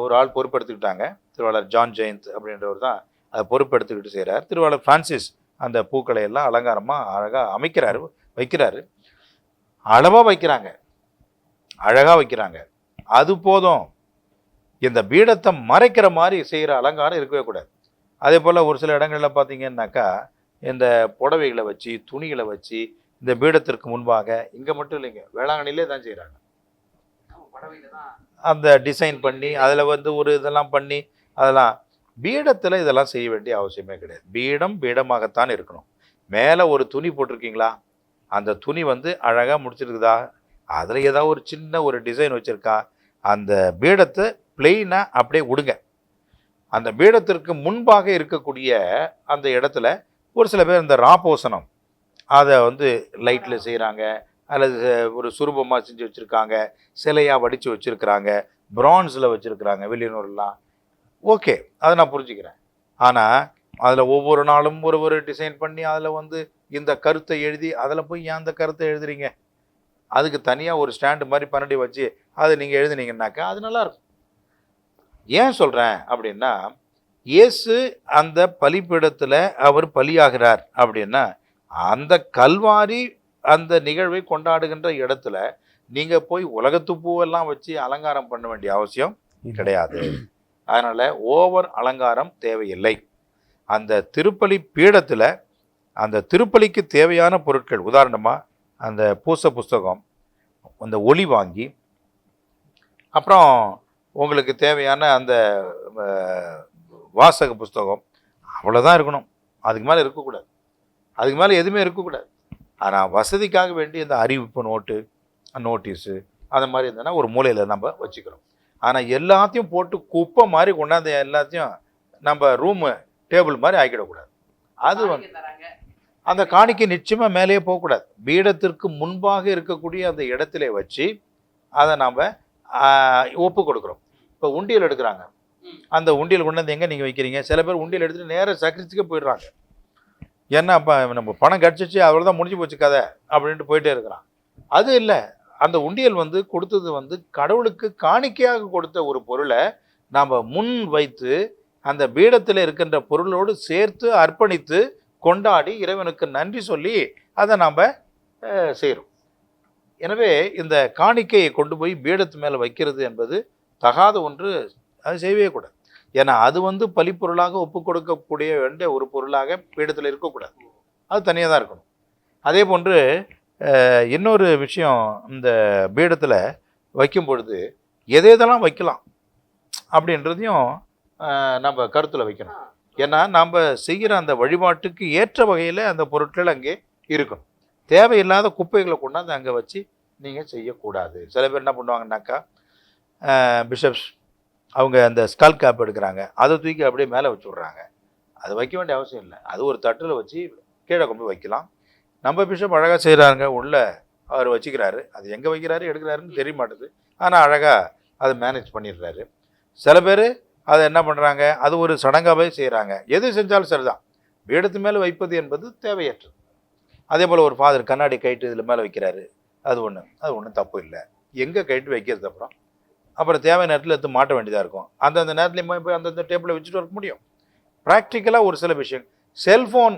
ஒரு ஆள் பொறுப்பெடுத்துக்கிட்டாங்க. திருவாளர் ஜான் ஜெயந்த் அப்படின்றவர் தான் அதை பொறுப்பெடுத்துக்கிட்டு செய்கிறார். திருவாளர் ஃப்ரான்சிஸ் அந்த பூக்களை எல்லாம் அலங்காரமாக அழகாக அமைக்கிறாரு, வைக்கிறாரு. அளவாக வைக்கிறாங்க, அழகாக வைக்கிறாங்க. அது போதும். இந்த பீடத்தை மறைக்கிற மாதிரி செய்கிற அலங்காரம் இருக்கவே கூடாது. அதே போல் ஒரு சில இடங்களில் பார்த்தீங்கன்னாக்கா, இந்த புடவைகளை வச்சு, துணிகளை வச்சு இந்த பீடத்திற்கு முன்பாக, இங்கே மட்டும் இல்லைங்க, வேளாங்கண்ணிலே தான் செய்கிறாங்க. அந்த டிசைன் பண்ணி அதில் வந்து ஒரு இதெல்லாம் பண்ணி, அதெல்லாம் பீடத்தில் இதெல்லாம் செய்ய வேண்டிய அவசியமே கிடையாது. பீடம் பீடமாகத்தான் இருக்கணும். மேலே ஒரு துணி போட்டிருக்கீங்களா, அந்த துணி வந்து அழகாக முடிச்சிருக்குதா, அதில் ஏதாவது ஒரு சின்ன ஒரு டிசைன் வச்சுருக்கா, அந்த பீடத்தை பிளெயினாக அப்படியே விடுங்க. அந்த பீடத்திற்கு முன்பாக இருக்கக்கூடிய அந்த இடத்துல ஒரு சில பேர் இந்த ராப்போசனம் அதை வந்து லைட்டில் செய்கிறாங்க, அல்லது ஒரு சுரூபமாக செஞ்சு வச்சுருக்காங்க, சிலையாக வடித்து வச்சுருக்கிறாங்க, பிரான்ஸில் வச்சுருக்கிறாங்க வெளியூர்லாம். ஓகே, அதை நான் புரிஞ்சுக்கிறேன். ஆனால் அதில் ஒவ்வொரு நாளும் ஒரு டிசைன் பண்ணி அதில் வந்து இந்த கருத்தை எழுதி, அதில் போய் ஏன் அந்த கருத்தை எழுதுறீங்க? அதுக்கு தனியாக ஒரு ஸ்டாண்டு மாதிரி பன்னடி வச்சு அதை நீங்கள் எழுதுனீங்கன்னாக்கா அது நல்லாயிருக்கும். ஏன் சொல்கிறேன் அப்படின்னா, இயேசு அந்த பலிபீடத்தில் அவர் பலியாகிறார் அப்படின்னா, அந்த கல்வாரி அந்த நிகழ்வை கொண்டாடுகின்ற இடத்துல நீங்கள் போய் உலகத்து பூவெல்லாம் வச்சு அலங்காரம் பண்ண வேண்டிய அவசியம் கிடையாது. அதனால் ஓவர் அலங்காரம் தேவையில்லை. அந்த திருப்பலி பீடத்தில் அந்த திருப்பலிக்கு தேவையான பொருட்கள், உதாரணமாக அந்த பூச புஸ்தகம், அந்த ஒளி வாங்கி, அப்புறம் உங்களுக்கு தேவையான அந்த வாசக புஸ்தகம், அவ்வளோதான் இருக்கணும். அதுக்கு மேலே இருக்கக்கூடாது. அதுக்கு மேலே எதுவுமே இருக்கக்கூடாது. ஆனால் வசதிக்காக வேண்டி இந்த அறிவிப்பு நோட்டு, நோட்டீஸு அந்த மாதிரி இருந்ததுன்னா ஒரு மூலையில் நம்ம வச்சுக்கிறோம். ஆனால் எல்லாத்தையும் போட்டு குப்பை மாதிரி கொண்டாந்து எல்லாத்தையும் நம்ம ரூமு டேபிள் மாதிரி ஆக்கிடக்கூடாது. அது வந்து அந்த காணிக்கை நிச்சயமாக மேலேயே போகக்கூடாது. பீடத்திற்கு முன்பாக இருக்கக்கூடிய அந்த இடத்துல வச்சு அதை நாம் ஒப்பு கொடுக்குறோம். இப்போ உண்டியல் எடுக்கிறாங்க, அந்த உண்டியல் கொண்டு வந்து எங்கே நீங்கள் வைக்கிறீங்க? சில பேர் உண்டியல் எடுத்துகிட்டு நேராக சக்கரிச்சுக்க போயிடுறாங்க. ஏன்னா அப்போ நம்ம பணம் கிடச்சிச்சு அவ்வளோ தான் முடிஞ்சு போச்சு கதை அப்படின்ட்டு போயிட்டே இருக்கிறான். அது இல்லை, அந்த உண்டியல் வந்து கொடுத்தது வந்து கடவுளுக்கு காணிக்கையாக கொடுத்த ஒரு பொருளை நாம் முன் வைத்து அந்த பீடத்தில் இருக்கின்ற பொருளோடு சேர்த்து அர்ப்பணித்து கொண்டாடி இறைவனுக்கு நன்றி சொல்லி அதை நாம் செய்கிறோம். எனவே இந்த காணிக்கையை கொண்டு போய் பீடத்து மேலே வைக்கிறது என்பது தகாத ஒன்று. அது செய்யவே கூடாது. ஏன்னா அது வந்து பலிப்பொருளாக ஒப்பு கொடுக்கக்கூடிய வேண்டிய ஒரு பொருளாக பீடத்தில் இருக்கக்கூடாது. அது தனியாக தான் இருக்கணும். அதே போன்று இன்னொரு விஷயம், இந்த பீடத்தில் வைக்கும் பொழுது எதெல்லாம் வைக்கலாம் அப்படின்றதையும் நம்ம கருத்தில் வைக்கணும். ஏன்னா நம்ம செய்கிற அந்த வழிபாட்டுக்கு ஏற்ற வகையில் அந்த பொருட்கள் அங்கே இருக்கணும். தேவையில்லாத குப்பைகளை கொண்டாந்து அங்கே வச்சு நீங்கள் செய்யக்கூடாது. சில பேர் என்ன பண்ணுவாங்கன்னாக்கா, பிஷப்ஸ் அவங்க அந்த ஸ்கல் கேப் எடுக்கிறாங்க, அதை தூக்கி அப்படியே மேலே வச்சு விட்றாங்க. அது வைக்க வேண்டிய அவசியம் இல்லை. அது ஒரு தட்டில் வச்சு கீழே கொண்டு வைக்கலாம். நம்ம பிஷப் அழகாக செய்கிறாங்க, உள்ள அவர் வச்சுக்கிறாரு. அது எங்கே வைக்கிறாரு எடுக்கிறாருன்னு தெரிய மாட்டுது. ஆனால் அழகாக அதை மேனேஜ் பண்ணிடுறாரு. சில பேர் அதை என்ன பண்ணுறாங்க, அது ஒரு சடங்காகவே செய்கிறாங்க. எது செஞ்சாலும் சரிதான். பீடத்து மேலே வைப்பது என்பது தேவையற்றது. அதே போல் ஒரு ஃபாதர் கண்ணாடி கைட்டு இதில் மேலே வைக்கிறாரு, அது ஒன்றும் தப்பு இல்லை. எங்கே கைட்டு வைக்கிறது அப்புறம் தேவை நேரத்தில் எடுத்து மாட்ட வேண்டியதாக இருக்கும். அந்தந்த நேரத்துலையும் போய் அந்தந்த டேபிளில் வச்சுட்டு வர முடியும். ப்ராக்டிக்கலாக ஒரு சில விஷயம், செல்ஃபோன்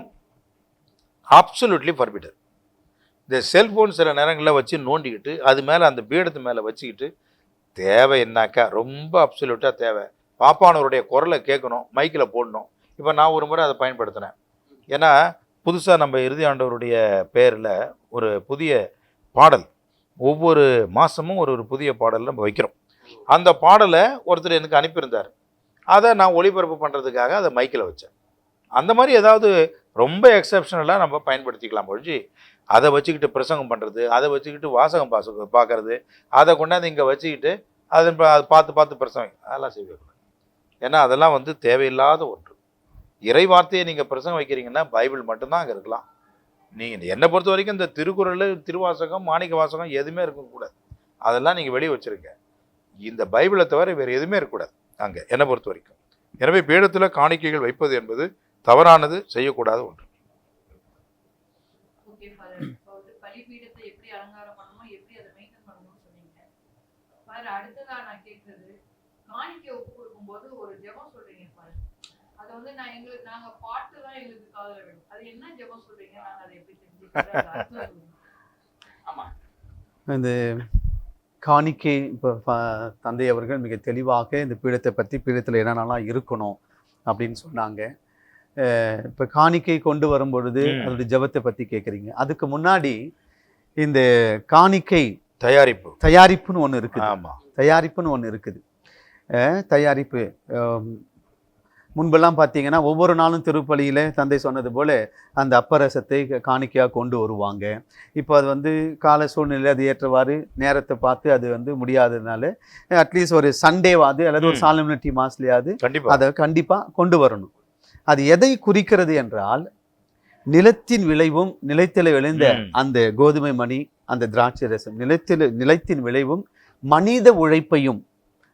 அப்சல்யூட்லி ஃபர்பிட்டட். இந்த செல்ஃபோன் சில நேரங்களில் வச்சு நோண்டிக்கிட்டு அது மேலே அந்த பீடத்து மேலே வச்சுக்கிட்டு தேவை என்னாக்கா ரொம்ப அப்சல்யூட்டாக தேவை, பாப்பானவருடைய குரலை கேட்கணும், மைக்கில் போடணும். இப்போ நான் ஒரு முறை அதை பயன்படுத்தினேன். ஏன்னா புதுசாக நம்ம இறுதி ஆண்டவருடைய பேரில் ஒரு புதிய பாடல், ஒவ்வொரு மாதமும் ஒரு புதிய பாடல் நம்ம வைக்கிறோம். அந்த பாடலை ஒருத்தர் எனக்கு அனுப்பியிருந்தார். அதை நான் ஒளிபரப்பு பண்ணுறதுக்காக அதை மைக்கில் வச்சேன். அந்த மாதிரி ஏதாவது ரொம்ப எக்ஸப்ஷனலாக நம்ம பயன்படுத்திக்கலாம் ஒழிஞ்சு அதை வச்சுக்கிட்டு பிரசங்கம் பண்ணுறது, அதை வச்சுக்கிட்டு வாசகம் பார்க்கறது, அதை கொண்டாந்து இங்கே வச்சுக்கிட்டு அதை பார்த்து பிரசங்கம், அதெல்லாம் செய்யக்கூடாது. ஏன்னா அதெல்லாம் வந்து தேவையில்லாத ஒன்று. இறை வார்த்தையை நீங்கள் பிரசங்கம் வைக்கிறீங்கன்னா பைபிள் மட்டும்தான் அங்கே இருக்கலாம். நீங்கள் என்னை பொறுத்த வரைக்கும் இந்த திருக்குறள், திருவாசகம், மாணிக்க வாசகம் எதுவுமே இருக்கக்கூடாது. அதெல்லாம் நீங்கள் வெளியே வச்சுருங்க. இந்த பைபிளை தவிர வேறு எதுவுமே இருக்கக்கூடாது அங்கே என்னை பொறுத்த வரைக்கும். எனவே பீடத்தில் காணிக்கைகள் வைப்பது என்பது தவறானது, செய்யக்கூடாத ஒன்று. பலிபீடத்தை எப்படி அலங்காரம் பண்ணணும், எப்படி அதை மெயின்டைன் பண்ணணும்னு சொன்னீங்க. அடுத்ததா நான் கேட்கறது, காணிக்கை ஒப்பு கொடுக்கும் போது ஒரு ஜெபம் சொல்றீங்க பாரு, அதை வந்து நாங்க பாட்டு தான் எங்களுக்கு காதுல வேணும். அது என்ன ஜெபம் சொல்றீங்க, நாங்க அதை எப்படி தெரிஞ்சுக்கிறோம்? ஆமா, இந்த காணிக்கை இப்போ தந்தை அவர்கள் மிக தெளிவாக இந்த பீடத்தை பற்றி, பீடத்தில் என்னென்னலாம் இருக்கணும் அப்படின்னு சொன்னாங்க. இப்போ காணிக்கை கொண்டு வரும் பொழுது அதோடைய ஜெபத்தை பற்றி கேட்குறீங்க. அதுக்கு முன்னாடி இந்த காணிக்கை தயாரிப்புன்னு ஒன்று இருக்குது. ஆமாம், தயாரிப்புன்னு ஒன்று இருக்குது. தயாரிப்பு முன்பெல்லாம் பார்த்தீங்கன்னா ஒவ்வொரு நாளும் திருப்பலியில் தந்தை சொன்னது போல் அந்த அப்பரசத்தை காணிக்கையாக கொண்டு வருவாங்க. இப்போ அது வந்து கால சூழ்நிலை அது ஏற்றவாறு நேரத்தை பார்த்து அது வந்து முடியாததுனால அட்லீஸ்ட் ஒரு சண்டேவாது அல்லது ஒரு சாலமினிட்டி மாஸ்லையாவது அதை கண்டிப்பாக கொண்டு வரணும். அது எதை குறிக்கிறது என்றால், நிலத்தின் விளைவும் நிலத்தில் விளைந்த அந்த கோதுமை மணி, அந்த திராட்சை ரசம், நிலத்தின் விளைவும் மனித உழைப்பையும்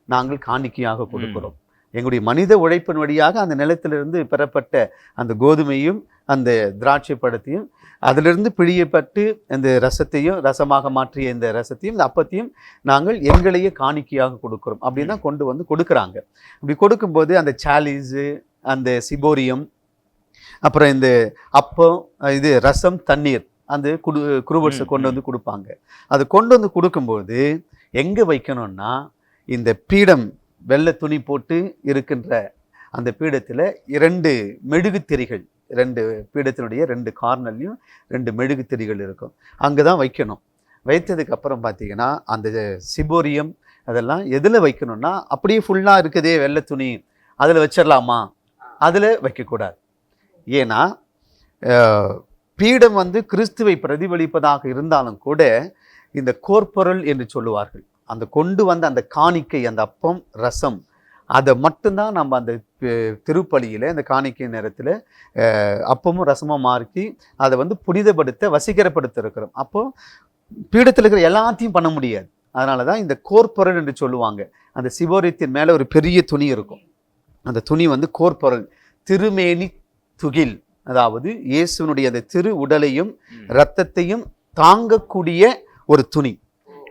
நாங்கள் காணிக்கையாக கொடுக்கிறோம். எங்களுடைய மனித உழைப்பின் வழியாக அந்த நிலத்திலிருந்து பெறப்பட்ட அந்த கோதுமையும் அந்த திராட்சை பழத்தையும் அதிலிருந்து பிழியப்பட்டு அந்த ரசத்தையும் ரசமாக மாற்றிய இந்த ரசத்தையும் இந்த அப்பத்தையும் நாங்கள் எங்களையே காணிக்கையாக கொடுக்கிறோம் அப்படின்னு தான் கொண்டு வந்து கொடுக்குறாங்க. அப்படி கொடுக்கும்போது அந்த சாலிஸு, அந்த சிபோரியம், அப்புறம் இந்த அப்பம், இது ரசம், தண்ணீர், அந்த குருவர்ஸை கொண்டு வந்து கொடுப்பாங்க. அது கொண்டு வந்து கொடுக்கும்போது எங்கே வைக்கணும்னா, இந்த பீடம் வெள்ளை துணி போட்டு இருக்கின்ற அந்த பீடத்தில் 2 மெழுகுத்திரிகள், 2 பீடத்தினுடைய 2 கார்னர்லையும் 2 மெழுகுத்திரிகள் இருக்கும். அங்கே தான் வைக்கணும். வைத்ததுக்கப்புறம் பார்த்தீங்கன்னா அந்த சிபோரியம் அதெல்லாம் எதில் வைக்கணும்னா, அப்படியே ஃபுல்லாக இருக்குதே வெள்ளை துணி, அதில் வச்சிடலாமா? அதில் வைக்கக்கூடாது. ஏன்னா பீடம் வந்து கிறிஸ்துவை பிரதிபலிப்பதாக இருந்தாலும் கூட இந்த கோர்பொருள் என்று சொல்லுவார்கள். அந்த கொண்டு வந்த அந்த காணிக்கை, அந்த அப்பம் ரசம், அதை மட்டும்தான் நம்ம அந்த திருப்பலியில் அந்த காணிக்கை நேரத்தில் அப்பமும் ரசமும் மாற்றி அதை வந்து புனிதப்படுத்த வசீகரப்படுத்த இருக்கிறோம். அப்போ பீடத்தில் இருக்கிற எல்லாத்தையும் பண்ண முடியாது. அதனால தான் இந்த கோர்பொருள் என்று சொல்லுவாங்க. அந்த சிவோரியத்தின் மேலே ஒரு பெரிய துணி இருக்கும். அந்த துணி வந்து கோர்பொருள், திருமேனி துகில், அதாவது இயேசுனுடைய அந்த திரு உடலையும் இரத்தத்தையும் தாங்கக்கூடிய ஒரு துணி.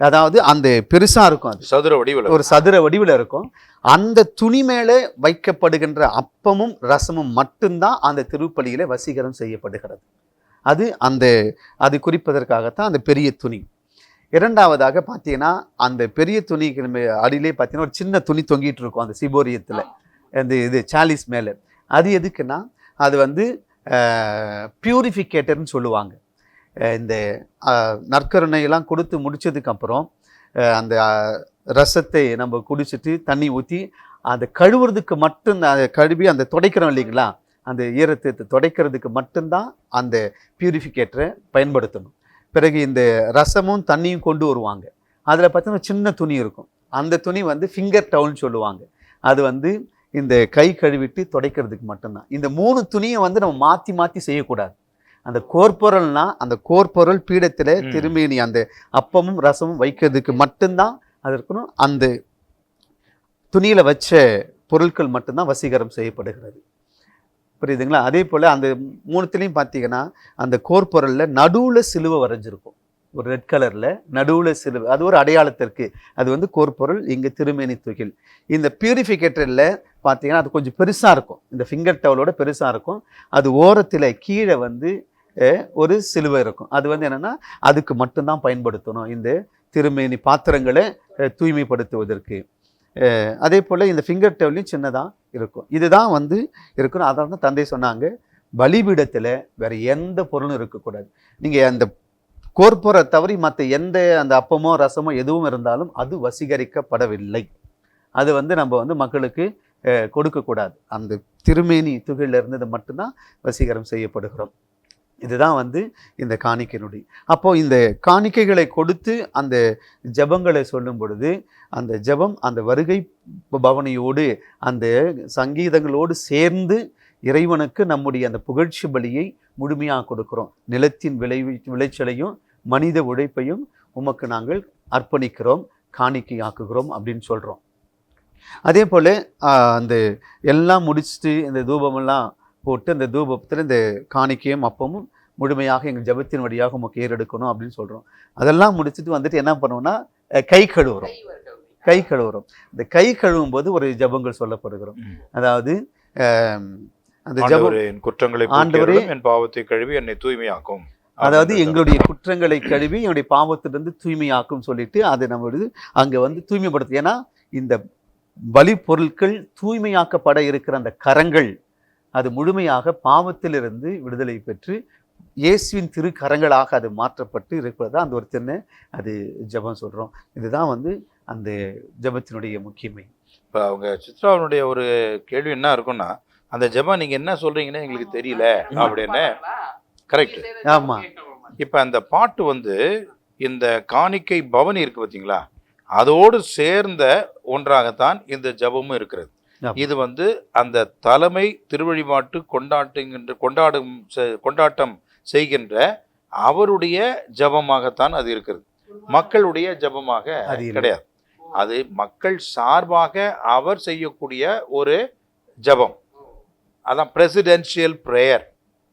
அதாவது அந்த பெருசா இருக்கும், அது சதுர வடிவில், ஒரு சதுர வடிவில் இருக்கும். அந்த துணி மேலே வைக்கப்படுகின்ற அப்பமும் ரசமும் மட்டும்தான் அந்த திருப்பலியில வசீகரம் செய்யப்படுகிறது. அது குறிப்பதற்காகத்தான் அந்த பெரிய துணி. இரண்டாவதாக பார்த்தீங்கன்னா, அந்த பெரிய துணிக்கு அடியிலே பார்த்தீங்கன்னா ஒரு சின்ன துணி தொங்கிட்டு இருக்கும் அந்த சிபோரியத்தில், அந்த இது சாலிஸ் மேலே. அது எதுக்குன்னா, அது வந்து பியூரிஃபிகேட்டர்னு சொல்லுவாங்க. இந்த நற்கருணையெல்லாம் கொடுத்து முடிச்சதுக்கப்புறம் அந்த ரசத்தை நம்ம குடிச்சிட்டு தண்ணி ஊற்றி அதை கழுவுறதுக்கு மட்டும், அதை கழுவி அந்த துடைக்கிறோம் இல்லைங்களா, அந்த ஈரத்தை துடைக்கிறதுக்கு மட்டும்தான் அந்த பியூரிஃபிகேட்டரை பயன்படுத்தணும். பிறகு இந்த ரசமும் தண்ணியும் கொண்டு வருவாங்க. அதில் பார்த்தீங்கன்னா சின்ன துணி இருக்கும். அந்த துணி வந்து ஃபிங்கர் டவுல்னு சொல்லுவாங்க. அது வந்து இந்த கை கழுவிட்டு துடைக்கிறதுக்கு மட்டும்தான். இந்த 3 துணியை வந்து நம்ம மாற்றி மாற்றி செய்யக்கூடாது. அந்த கோர்பொருள்னா அந்த கோர்பொருள் பீடத்தில் திருமேனி அந்த அப்பமும் ரசமும் வைக்கிறதுக்கு மட்டும்தான் அது இருக்கணும். அந்த துணியில் வச்ச பொருட்கள் மட்டும்தான் வசீகரம் செய்யப்படுகிறது. புரியுதுங்களா? அதே போல் அந்த 3த்துலேயும் பார்த்தீங்கன்னா அந்த கோர்பொருளில் நடுவில் சிலுவை வரைஞ்சிருக்கும், ஒரு ரெட் கலரில் நடுவில் சிலுவை. அது ஒரு அடையாளத்திற்கு. அது வந்து கோர்பொருள், இங்கே திருமேனி துகில். இந்த பியூரிஃபிகேட்டரில் பார்த்தீங்கன்னா அது கொஞ்சம் பெருசாக இருக்கும், இந்த ஃபிங்கர் டவலோட பெருசாக இருக்கும். அது ஓரத்தில் கீழே வந்து ஒரு சிலுவை இருக்கும். அது வந்து என்னென்னா அதுக்கு மட்டும்தான் பயன்படுத்தணும், இந்த திருமேனி பாத்திரங்களை தூய்மைப்படுத்துவதற்கு. அதே போல் இந்த ஃபிங்கர் டவலையும் சின்னதாக இருக்கும். இதுதான் வந்து இருக்கணும். அதான் தான் தந்தை சொன்னாங்க, பலிபீடத்தில் வேறு எந்த பொருளும் இருக்கக்கூடாது. நீங்கள் அந்த கோர்பொரை தவறி மற்ற எந்த அந்த அப்பமோ ரசமோ எதுவும் இருந்தாலும் அது வசீகரிக்கப்படவில்லை. அது வந்து நம்ம வந்து மக்களுக்கு கொடுக்கக்கூடாது. அந்த திருமேனி துகிலில் இருந்தது மட்டும்தான் வசீகரம் செய்யப்படுகிறோம். இதுதான் வந்து இந்த காணிக்கையினுடைய. அப்போது இந்த காணிக்கைகளை கொடுத்து அந்த ஜபங்களை சொல்லும் பொழுது அந்த ஜபம் அந்த வருகை பவனியோடு அந்த சங்கீதங்களோடு சேர்ந்து இறைவனுக்கு நம்முடைய அந்த புகழ்ச்சி பலியை முழுமையாக கொடுக்கிறோம். நிலத்தின் விளைச்சலையும் மனித உழைப்பையும் உமக்கு நாங்கள் அர்ப்பணிக்கிறோம், காணிக்கையாக்குகிறோம் அப்படின்னு சொல்கிறோம். அதே போல் அந்த எல்லாம் முடிச்சுட்டு இந்த தூபமெல்லாம் போட்டு அந்த தூபத்தில் இந்த காணிக்கையும் அப்பமும் முழுமையாக எங்கள் ஜபத்தின் வழியாக உமக்கு ஏறெடுக்கணும் அப்படின்னு சொல்கிறோம். அதெல்லாம் முடிச்சுட்டு வந்துட்டு என்ன பண்ணுவோம்னா கை கழுவுறோம். இந்த கை கழுவும் போது ஒரு ஜபங்கள் சொல்லப்படுகிறோம். அதாவது அந்த ஜபம், குற்றங்களை ஆண்டவரே என் பாவத்தை கழுவி என்னை தூய்மையாக்கும், அதாவது எங்களுடைய குற்றங்களை கழுவி என்னுடைய பாவத்திலிருந்து தூய்மையாக்கும் சொல்லிட்டு அதை நம்ம அங்கே வந்து தூய்மைப்படுத்து. ஏன்னா இந்த பலி பொருட்கள் தூய்மையாக்கப்பட இருக்கிற அந்த கரங்கள் அது முழுமையாக பாவத்திலிருந்து விடுதலை பெற்று இயேசுவின் திருக்கரங்களாக அது மாற்றப்பட்டு இருக்கிறதா அந்த ஒரு சின்ன அது ஜபம் சொல்கிறோம். இதுதான் வந்து அந்த ஜபத்தினுடைய முக்கியமை. இப்போ அவங்க சித்ராவனுடைய ஒரு கேள்வி என்ன இருக்குன்னா, அந்த ஜபம் நீங்கள் என்ன சொல்கிறீங்கன்னு எங்களுக்கு தெரியல அப்படின்னு. கரெக்ட். ஆமாம். இப்போ அந்த பாட்டு வந்து இந்த காணிக்கை பவனி இருக்குது பார்த்தீங்களா, அதோடு சேர்ந்த ஒன்றாகத்தான் இந்த ஜபமும் இருக்கிறது. இது வந்து அந்த தலைமை திருவழிபாட்டு கொண்டாட்டம் செய்கின்ற அவருடைய ஜபமாகத்தான் அது இருக்கிறது, மக்களுடைய ஜபமாக கிடையாது. அது மக்கள் சார்பாக அவர் செய்யக்கூடிய ஒரு ஜபம், அதான் பிரசிடென்ஷியல் ப்ரேயர்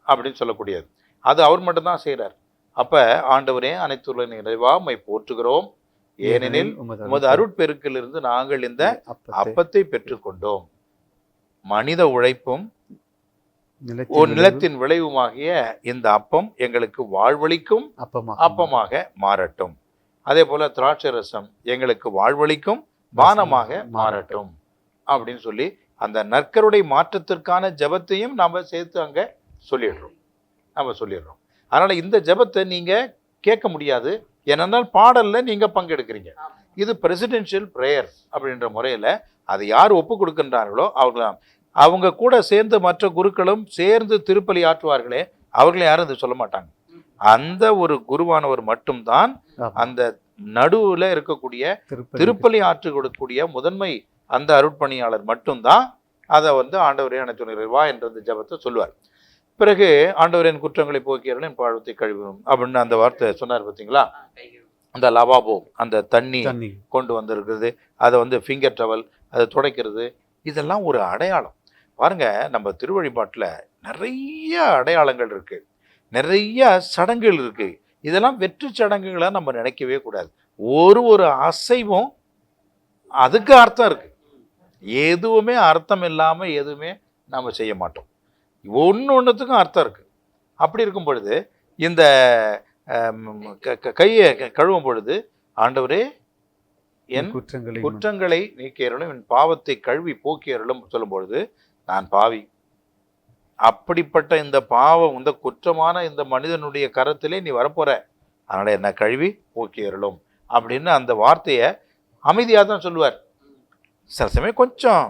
அப்படின்னு சொல்லக்கூடியது. அது அவர் மட்டும்தான் செய்கிறார். அப்போ ஆண்டவரே அனைத்துள்ள நிறைவா உம்மை போற்றுகிறோம், ஏனெனில் உமது அருட்பெருக்கிலிருந்து நாங்கள் இந்த அப்பத்தை பெற்றுக்கொண்டோம். மனித உழைப்பும் நிலத்தின் விளைவுமாகிய இந்த அப்பம் எங்களுக்கு வாழ்வளிக்கும் அப்பமாக மாறட்டும். அதே போல திராட்சை ரசம் எங்களுக்கு வாழ்வளிக்கும் பானமாக மாறட்டும் அப்படின்னு சொல்லி அந்த நற்கருடை மாற்றத்திற்கான ஜபத்தையும் நாம சேர்த்து அங்க சொல்லிடுறோம். அதனால இந்த ஜபத்தை நீங்க கேட்க முடியாது, ஏனென்றால் பாடல்ல நீங்க பங்கெடுக்கிறீங்க. இது பிரசிடென்ஷியல் பிரேயர் அப்படின்ற முறையில அதை யார் ஒப்பு கொடுக்கின்றார்களோ அவங்க கூட சேர்ந்து மற்ற குருக்களும் சேர்ந்து திருப்பலி ஆற்றுவார்களே, அவர்கள் யாரும் இது சொல்ல மாட்டாங்க. அந்த ஒரு குருவானவர் மட்டும்தான் அந்த நடுவுல இருக்கக்கூடிய திருப்பலி ஆற்று கொடுக்கக்கூடிய முதன்மை அந்த அருட்பணியாளர் மட்டும்தான் அதை ஆண்டவரே அனைத்து வா என்ற ஜபத்தை சொல்லுவார். பிறகு ஆண்டவரின் குற்றங்களை போக்கியவர்கள் என் பாவத்தை கழுவும் அப்படின்னு அந்த வார்த்தை சொன்னார் பார்த்தீங்களா. அந்த லவாபோ அந்த தண்ணி கொண்டு வந்திருக்கிறது, அதை ஃபிங்கர் டவல் அதை துடைக்கிறது, இதெல்லாம் ஒரு அடையாளம். பாருங்க, நம்ம திருவழிபாட்டில் நிறைய அடையாளங்கள் இருக்கு, நிறைய சடங்குகள் இருக்கு. இதெல்லாம் வெற்று சடங்குகளை நம்ம நினைக்கவே கூடாது. ஒரு அசைவும் அதுக்கு அர்த்தம் இருக்கு. எதுவுமே அர்த்தம் இல்லாமல் எதுவுமே நம்ம செய்ய மாட்டோம். ஒன்றுத்துக்கும் அர்த்தம் இருக்கு. அப்படி இருக்கும் பொழுது இந்த கையை கழுவும் பொழுது ஆண்டவரே என் குற்றங்களை நீக்கியருளும், என் பாவத்தை கழுவி போக்கியருளும் சொல்லும் பொழுது நான் பாவி, அப்படிப்பட்ட இந்த பாவம் இந்த குற்றமான இந்த மனிதனுடைய கரத்திலே நீ வரப்போற, அதனால என்ன கழுவி போக்கியருளும் அப்படின்னு அந்த வார்த்தையை அமைதியாக தான் சொல்லுவார். சில சமயம் கொஞ்சம்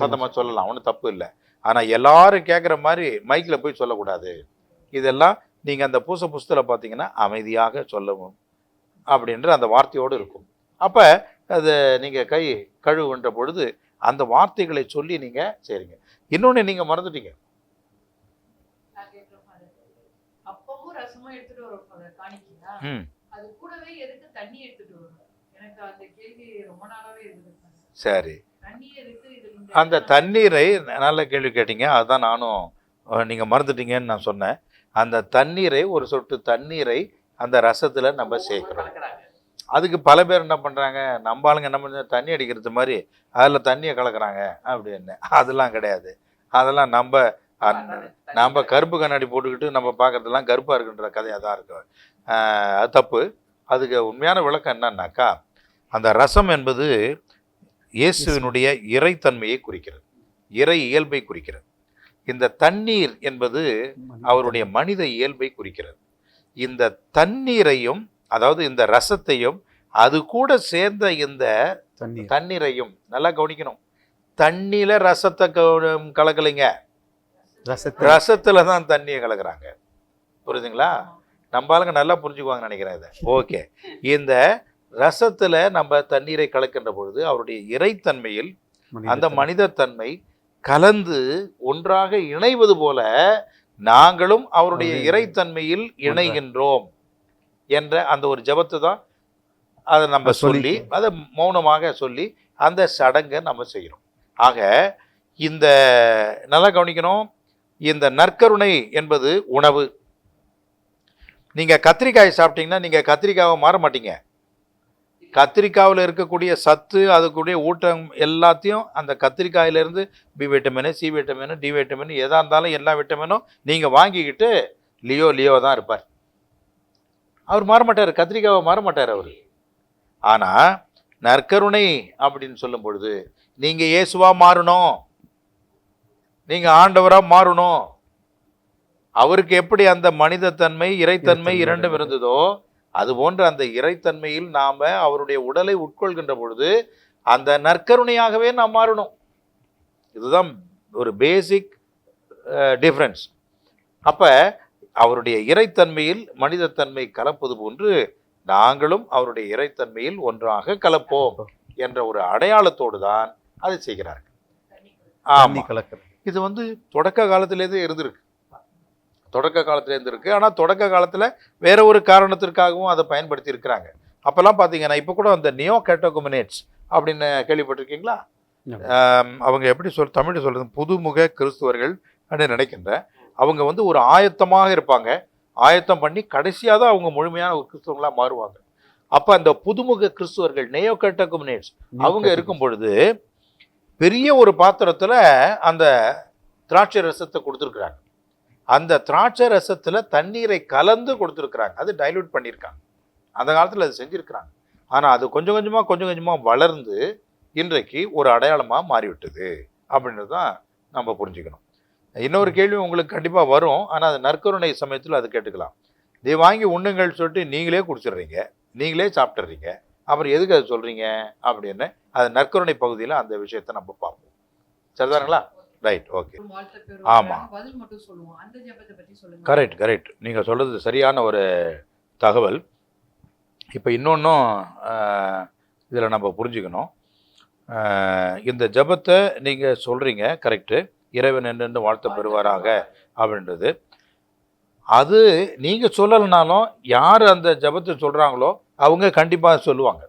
சத்தமாக சொல்லலாம், ஒன்றும் தப்பு இல்லை. ஆனால் எல்லாரும் கேட்குற மாதிரி மைக்கில் போய் சொல்லக்கூடாது. இதெல்லாம் நீங்கள் அந்த பூச புஸ்தகத்தில் பார்த்தீங்கன்னா அமைதியாக சொல்லவும் அப்படின்ற அந்த வார்த்தையோடு இருக்கும். அப்போ அது நீங்கள் கை கழுவுன்ற பொழுது அந்த வார்த்தைகளை சொல்லி நீங்கள் செய்றீங்க. இன்னொன்று நீங்கள் மறந்துட்டீங்க, அப்பவும் ரசமும் எடுத்துட்டு வரும் காணிக்கா, அது கூடவே எதுக்கு தண்ணி எடுத்துட்டு வரும்? எனக்கு அந்த கேள்வி ரொம்ப நாளாவே இருக்குது. சரி, அந்த தண்ணீரை நல்ல கேள்வி கேட்டீங்க. அதுதான் நானும் நீங்கள் மறந்துட்டீங்கன்னு நான் சொன்னேன். அந்த தண்ணீரை ஒரு சொட்டு தண்ணீரை அந்த ரசத்தில் நம்ம சேர்க்குறோம். அதுக்கு பல பேர் என்ன பண்ணுறாங்க, நம்ம ஆளுங்க என்ன பண்ண தண்ணி அடிக்கிறது மாதிரி அதில் தண்ணியை கலக்கிறாங்க அப்படின்னு. அதெல்லாம் கிடையாது. அதெல்லாம் நம்ம கருப்பு கண்ணாடி போட்டுக்கிட்டு நம்ம பார்க்குறதெல்லாம் கருப்பாக இருக்குன்ற கதையாக தான் இருக்கு. அது தப்பு. அதுக்கு உண்மையான விளக்கம் என்னன்னாக்கா, அந்த ரசம் என்பது இயேசுவினுடைய இறைத்தன்மையை குறிக்கிறது, இறை இயல்பை குறிக்கிறது. இந்த தண்ணீர் என்பது அவருடைய மனித இயல்பை குறிக்கிறது. இந்த தண்ணீரையும், அதாவது இந்த ரசத்தையும் அது கூட சேர்ந்த இந்த தண்ணீரையும் நல்லா கவனிக்கணும். தண்ணியில ரசத்தை கலக்கலைங்க, ரசத்துல தான் தண்ணியை கலக்குறாங்க. புரியுதுங்களா? நம்ம ஆளுங்க நல்லா புரிஞ்சுக்குவாங்கன்னு நினைக்கிறேன் இதை. ஓகே, இந்த ரசத்துல நம்ம தண்ணீரை கலக்கின்ற பொழுது அவருடைய இறைத்தன்மையில் அந்த மனித தன்மை கலந்து ஒன்றாக இணைவது போல நாங்களும் அவருடைய இறைத்தன்மையில் இணைகின்றோம் என்ற அந்த ஒரு ஜபத்தை தான் அதை நம்ம சொல்லி அதை மௌனமாக சொல்லி அந்த சடங்கை நம்ம செய்கிறோம். ஆக இந்த நல்லா கவனிக்கணும், இந்த நற்கருணை என்பது உணவு. நீங்கள் கத்திரிக்காய் சாப்பிட்டீங்கன்னா நீங்கள் கத்திரிக்காவை மாற மாட்டீங்க. கத்திரிக்காயில் இருக்கக்கூடிய சத்து, அதுக்குடைய ஊட்டம் எல்லாத்தையும் அந்த கத்திரிக்காயிலேருந்து B vitamin, C vitamin, D vitamin, எதாக இருந்தாலும் எல்லா விட்டமினும் நீங்கள் வாங்கிக்கிட்டு லியோ தான் இருப்பார். அவர் மாற மாட்டார், கத்திரிக்காவை மாற மாட்டார் அவர். ஆனால் நற்கருணை அப்படின்னு சொல்லும் பொழுது நீங்கள் இயேசுவா மாறணும், நீங்கள் ஆண்டவராக மாறணும். அவருக்கு எப்படி அந்த மனிதத்தன்மை இறைத்தன்மை இரண்டும் இருந்ததோ அது போன்ற அந்த இறைத்தன்மையில் நாம் அவருடைய உடலை உட்கொள்கின்ற பொழுது அந்த நற்கருணையாகவே நாம் மாறணும். இதுதான் ஒரு பேசிக் டிஃப்ரென்ஸ். அப்போ அவருடைய இறைத்தன்மையில் மனிதத்தன்மை கலப்பது போன்று நாங்களும் அவருடைய இறைத்தன்மையில் ஒன்றாக கலப்போம் என்ற ஒரு அடையாளத்தோடு தான் அதை செய்கிறார்கள். ஆமாம், இது தொடக்க காலத்திலேயே இருந்திருக்கு, தொடக்க காலத்திலேருந்து இருக்குது. ஆனால் தொடக்க காலத்தில் வேற ஒரு காரணத்திற்காகவும் அதை பயன்படுத்தி இருக்கிறாங்க. அப்போல்லாம் பார்த்தீங்கன்னா இப்போ கூட அந்த நியோ கேட்டோகுமினேட்ஸ் அப்படின்னு கேள்விப்பட்டிருக்கீங்களா? அவங்க எப்படி தமிழ் சொல்கிறது, புதுமுக கிறிஸ்துவர்கள் அப்படின்னு நினைக்கின்ற அவங்க ஒரு ஆயத்தமாக இருப்பாங்க, ஆயத்தம் பண்ணி கடைசியாக தான் அவங்க முழுமையான ஒரு கிறிஸ்துவங்களாக மாறுவாங்க. அப்போ அந்த புதுமுக கிறிஸ்துவர்கள் நியோ கேட்டோகுமினேட்ஸ் அவங்க இருக்கும் பொழுது பெரிய ஒரு பாத்திரத்தில் அந்த திராட்சை ரசத்தை கொடுத்துருக்குறாங்க. அந்த திராட்சை ரசத்தில் தண்ணீரை கலந்து கொடுத்துருக்குறாங்க, அது டைல்யூட் பண்ணியிருக்காங்க. அந்த காலத்தில் அது செஞ்சுருக்கிறாங்க. ஆனால் அது கொஞ்சம் கொஞ்சமாக வளர்ந்து இன்றைக்கு ஒரு அடையாளமாக மாறிவிட்டது அப்படின்றது தான் நம்ம புரிஞ்சுக்கணும். இன்னொரு கேள்வி உங்களுக்கு கண்டிப்பாக வரும், ஆனால் அது நற்கருணை சமயத்தில் அது கேட்டுக்கலாம். இதை வாங்கி உண்ணுங்கள் சொல்லிட்டு நீங்களே குடிச்சிடுறீங்க, நீங்களே சாப்பிட்றீங்க, அப்புறம் எதுக்கு அதை சொல்கிறீங்க அப்படின்னு அது நற்கருணை பகுதியில் அந்த விஷயத்தை நம்ம பார்ப்போம். சரிதானுங்களா? ரைட், ஓகே, வாழ்த்து பேர் ஆமா. பதில் மட்டும் சொல்லுவோம். அந்த ஜெபத்தை பத்தி சொல்லுங்க. கரெக்ட். நீங்கள் சொல்கிறது சரியான ஒரு தகவல். இப்போ இன்னொன்றும் இதில் நம்ம புரிஞ்சுக்கணும். இந்த ஜெபத்தை நீங்கள் சொல்கிறீங்க, கரெக்டு, இறைவன் என்று வாழ்த்த பெறுவாராக அப்படின்றது. அது நீங்கள் சொல்லலைனாலும் யார் அந்த ஜெபத்தை சொல்கிறாங்களோ அவங்க கண்டிப்பாக சொல்லுவாங்க.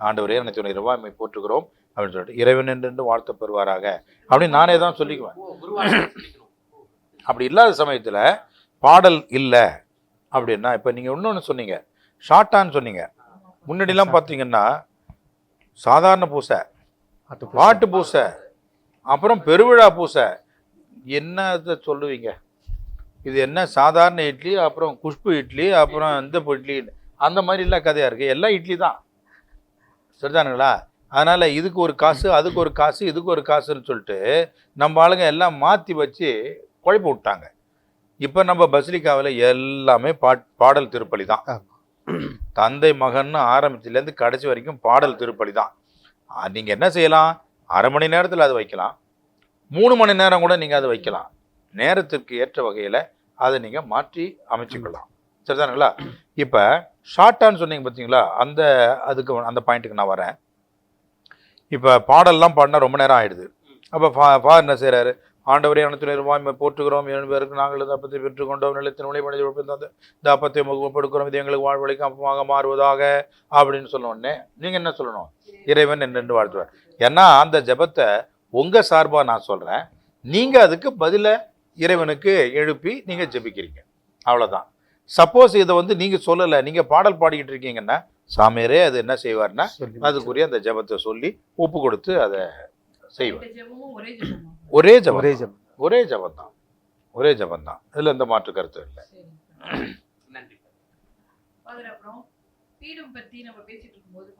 ஆண்டவரே எனக்கு துணை ரூபாய் போட்டுக்கிறோம் அப்படின்னு சொல்லிட்டு இறைவன் என்று வாழ்த்த பெறுவாராக அப்படின்னு நானே தான் சொல்லிக்குவேன். அப்படி இல்லாத சமயத்தில் பாடல் இல்லை அப்படின்னா, இப்போ நீங்கள் இன்னொன்று சொன்னீங்க, ஷார்ட்டான்னு சொன்னீங்க. முன்னாடிலாம் பார்த்தீங்கன்னா சாதாரண பூசை, பாட்டு பூசை, அப்புறம் பெருவிழா பூசை, என்னத்தை சொல்லுவீங்க? இது என்ன சாதாரண இட்லி, அப்புறம் குஷ்பு இட்லி, அப்புறம் இந்த இட்லி, அந்த மாதிரிலாம் கதையாக இருக்குது. எல்லாம் இட்லி தான், சரிதானுங்களா? அதனால் இதுக்கு ஒரு காசு, அதுக்கு ஒரு காசு, இதுக்கு ஒரு காசுன்னு சொல்லிட்டு நம்ம ஆளுங்க எல்லாம் மாற்றி வச்சு குழப்பி விட்டாங்க. இப்போ நம்ம பசிலிக்காவில் எல்லாமே பாடல் திருப்பலி தான். தந்தை மகன்னு ஆரம்பத்துலேருந்து கடைசி வரைக்கும் பாடல் திருப்பலி தான். நீங்கள் என்ன செய்யலாம், அரை மணி நேரத்தில் அதை வைக்கலாம், 3 மணி நேரம் கூட நீங்கள் அதை வைக்கலாம். நேரத்திற்கு ஏற்ற வகையில் அதை நீங்கள் மாற்றி அமைச்சுக்கலாம், சரிதானுங்களா? இப்போ ஷார்ட்டான்னு சொன்னீங்க பார்த்தீங்களா, அந்த பாயிண்ட்டுக்கு நான் வரேன். இப்போ பாடல்லாம் பாடினா ரொம்ப நேரம் ஆகிடுது. அப்போ ஃபாதர் என்ன செய்கிறாரு, ஆண்டவரே அனைத்து நிர்வாகமே போற்றுகிறோம், 7 பேருக்கு நாங்கள் இந்த அப்பத்தை பெற்றுக்கொண்டோம், நிலத்தின் உழைப்படை இந்த அப்பத்தை முகப்படுக்கிறோம், இது எங்களுக்கு வாழ்வழிக்கு அப்பமாக மாறுவதாக அப்படின்னு சொன்ன உடனே நீங்கள் என்ன சொல்லணும், இறைவன் என்று வாழ்த்துவார். ஏன்னா அந்த ஜெபத்தை உங்கள் சார்பாக நான் சொல்கிறேன், நீங்கள் அதுக்கு பதிலை இறைவனுக்கு எழுப்பி நீங்கள் ஜெபிக்கிறீங்க, அவ்வளோதான். சப்போஸ் இதை நீங்கள் சொல்லலை, நீங்கள் பாடல் பாடிக்கிட்டு இருக்கீங்கன்னா சாமியாரே அது என்ன செய்வார்னா அதுக்குரிய அந்த ஜெபத்தை சொல்லி ஒப்பு கொடுத்து அதை செய்வார். ஒரே ஜெபம் தான். இதில் எந்த மாற்று கருத்து இல்லை. அப்புறம் பீடம் பத்தி நம்ம பேசிட்டு இருக்கும்போது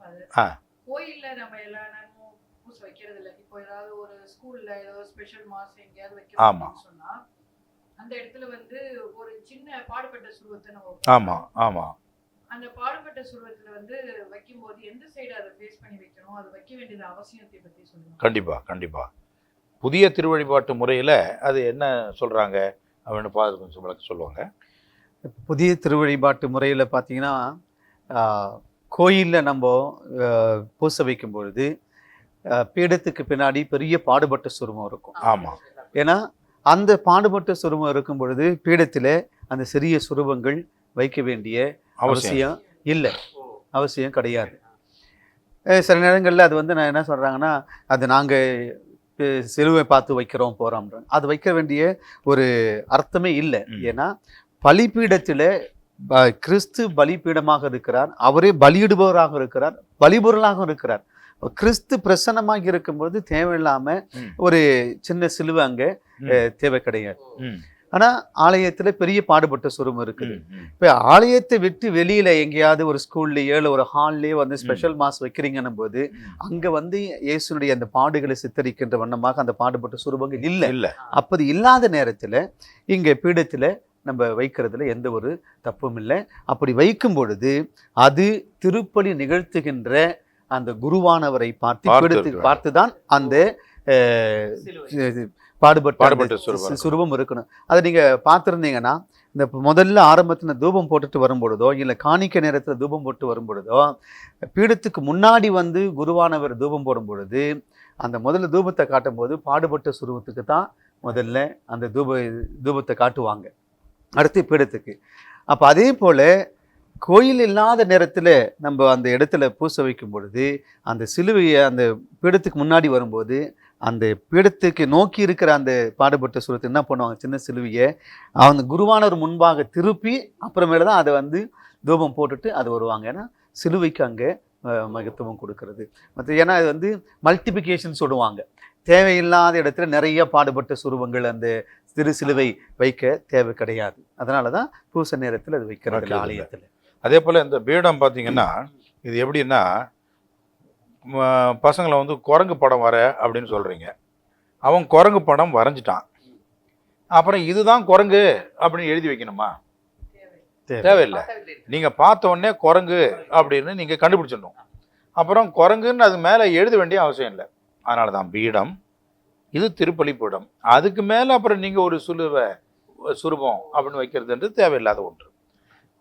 கோயில்ல நம்ம எல்லா நேரமும் பூசை வைக்கிறது இல்லை. இப்போ ஏதாவது ஒரு ஸ்கூல்ல ஏதாவது ஸ்பெஷல் மாஸ் எங்கேயாவது வைக்கணும்னு சொன்னா அந்த இடத்துல ஒரு சின்ன பாடுபட்ட சுருவத்தை நம்ம ஆமா அந்த பாடுபட்ட சுருவத்துல வைக்கும்போது எந்த சைடு அதை ஃபேஸ் பண்ணி வைக்கணும், அது வைக்க வேண்டியது அவசியத்தை பத்தி சொல்லுங்க. கண்டிப்பா புதிய திருவழிபாட்டு முறையில் அது என்ன சொல்கிறாங்க அப்படின்னு பார்த்து கொஞ்சம் விளக்க சொல்லுவாங்க. புதிய திருவழிபாட்டு முறையில் பார்த்தீங்கன்னா கோயிலில் நம்ம பூசை வைக்கும் பொழுது பீடத்துக்கு பின்னாடி பெரிய பாடுபட்ட சுருமம் இருக்கும். ஆமாம், ஏன்னா அந்த பாடுபட்ட சுருமம் இருக்கும் பொழுது பீடத்தில் அந்த சிறிய சுரூபங்கள் வைக்க வேண்டிய அவசியம் இல்லை, அவசியம் கிடையாது. சில நேரங்களில் அது நான் என்ன சொல்கிறாங்கன்னா, அது நாங்கள் சிலுவை பார்த்து வைக்கிறோம் போகிறோம்ன்றாங்க. அது வைக்க வேண்டிய ஒரு அர்த்தமே இல்லை. ஏன்னா பலிபீடத்தில் கிறிஸ்து பலிபீடமாக இருக்கிறார், அவரே பலியிடுபவராக இருக்கிறார், பலிபொருளாக இருக்கிறார். கிறிஸ்து பிரசன்னமாக இருக்கும்போது தேவையில்லாமல் ஒரு சின்ன சிலுவை அங்கே தேவை கிடையாது. ஆனால் ஆலயத்தில் பெரிய பாடுபட்ட சுரம் இருக்குது. இப்போ ஆலயத்தை விட்டு வெளியில் எங்கேயாவது ஒரு ஸ்கூல்லையோ இல்லை ஒரு ஹால்லையோ ஸ்பெஷல் மாஸ் வைக்கிறீங்கன்னும் போது அங்கே இயேசுனுடைய அந்த பாடுகளை சித்தரிக்கின்ற வண்ணமாக அந்த பாடுபட்ட சுரூபங்கள் இல்லை. அப்படி இல்லாத நேரத்தில் இங்கே பீடத்தில் நம்ம வைக்கிறதுல எந்த ஒரு தப்பும் இல்லை. அப்படி வைக்கும் பொழுது அது திருப்பலி நிகழ்த்துகின்ற அந்த குருவானவரை பார்த்து தான் அந்த பாடுபட்ட சுரூபம் இருக்கணும். அதை நீங்கள் பார்த்துருந்தீங்கன்னா, இந்த முதல்ல ஆரம்பத்தில் தூபம் போட்டுட்டு வரும்பொழுதோ இல்லை காணிக்க நேரத்தில் தூபம் போட்டு வரும்பொழுதோ பீடத்துக்கு முன்னாடி குருவானவர் தூபம் போடும் பொழுது அந்த முதல்ல தூபத்தை காட்டும் போது பாடுபட்ட சுரூபத்துக்கு தான் முதல்ல அந்த தூபத்தை காட்டுவாங்க, அடுத்து பீடத்துக்கு. அப்போ அதே போல் கோயில் இல்லாத நேரத்தில் நம்ம அந்த இடத்துல பூசை வைக்கும் பொழுது அந்த சிலுவையை அந்த பீடத்துக்கு முன்னாடி வரும்போது அந்த பீடத்துக்கு நோக்கி இருக்கிற அந்த பாடுபட்ட சுரத்தை என்ன பண்ணுவாங்க, சின்ன சிலுவையை அவங்க குருவானவர் முன்பாக திருப்பி அப்புறமேல தான் அதை தூபம் போட்டுட்டு அது வருவாங்க. ஏன்னா சிலுவைக்கு அங்கே மகத்துவம் கொடுக்கறது. மற்ற ஏன்னா அது மல்டிபிகேஷன் சொல்லுவாங்க, தேவையில்லாத இடத்துல நிறைய பாடுபட்ட சுரூபங்கள் அந்த திரு சிலுவை வைக்க தேவை கிடையாது. அதனால தான் பூசை நேரத்தில் அது வைக்கிறது ஆலயத்தில். அதே போல் இந்த பீடம் பார்த்தீங்கன்னா இது எப்படின்னா, பசங்களை குரங்கு படம் வர அப்படின்னு சொல்கிறீங்க, அவன் குரங்கு படம் வரைஞ்சிட்டான், அப்புறம் இதுதான் குரங்கு அப்படின்னு எழுதி வைக்கணுமா? தேவையில்லை. நீங்கள் பார்த்த உடனே குரங்கு அப்படின்னு நீங்கள் கண்டுபிடிச்சிடணும். அப்புறம் குரங்குன்னு அது மேலே எழுத வேண்டிய அவசியம் இல்லை. அதனால தான் பீடம் இது திருப்பலிப்பீடம். அதுக்கு மேலே அப்புறம் நீங்கள் ஒரு சுரூபம் அப்படின்னு வைக்கிறதுன்றது தேவையில்லாத ஒன்று.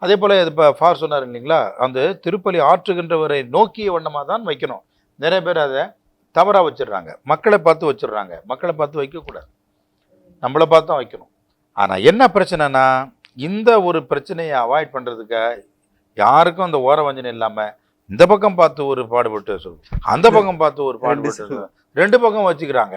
அதே போல் இப்போ ஃபார் சொன்னார் இல்லைங்களா, அந்த திருப்பலி ஆற்றுகின்றவரை நோக்கிய வண்ணமாக தான் வைக்கணும். நிறைய பேர் அதை தவறாக வச்சிடுறாங்க. மக்களை பார்த்து வச்சிடுறாங்க. மக்களை பார்த்து வைக்கக்கூடாது, நம்மளை பார்த்து தான் வைக்கணும். ஆனால் என்ன பிரச்சனைனா, இந்த ஒரு பிரச்சனையை அவாய்ட் பண்ணுறதுக்காக யாருக்கும் அந்த ஓர வஞ்சனை இல்லாமல் இந்த பக்கம் பார்த்து ஒரு பாடுபட்டு சொல்லுவோம், அந்த பக்கம் பார்த்து ஒரு பாடுபட்டு ரெண்டு பக்கம் வச்சுக்கிறாங்க.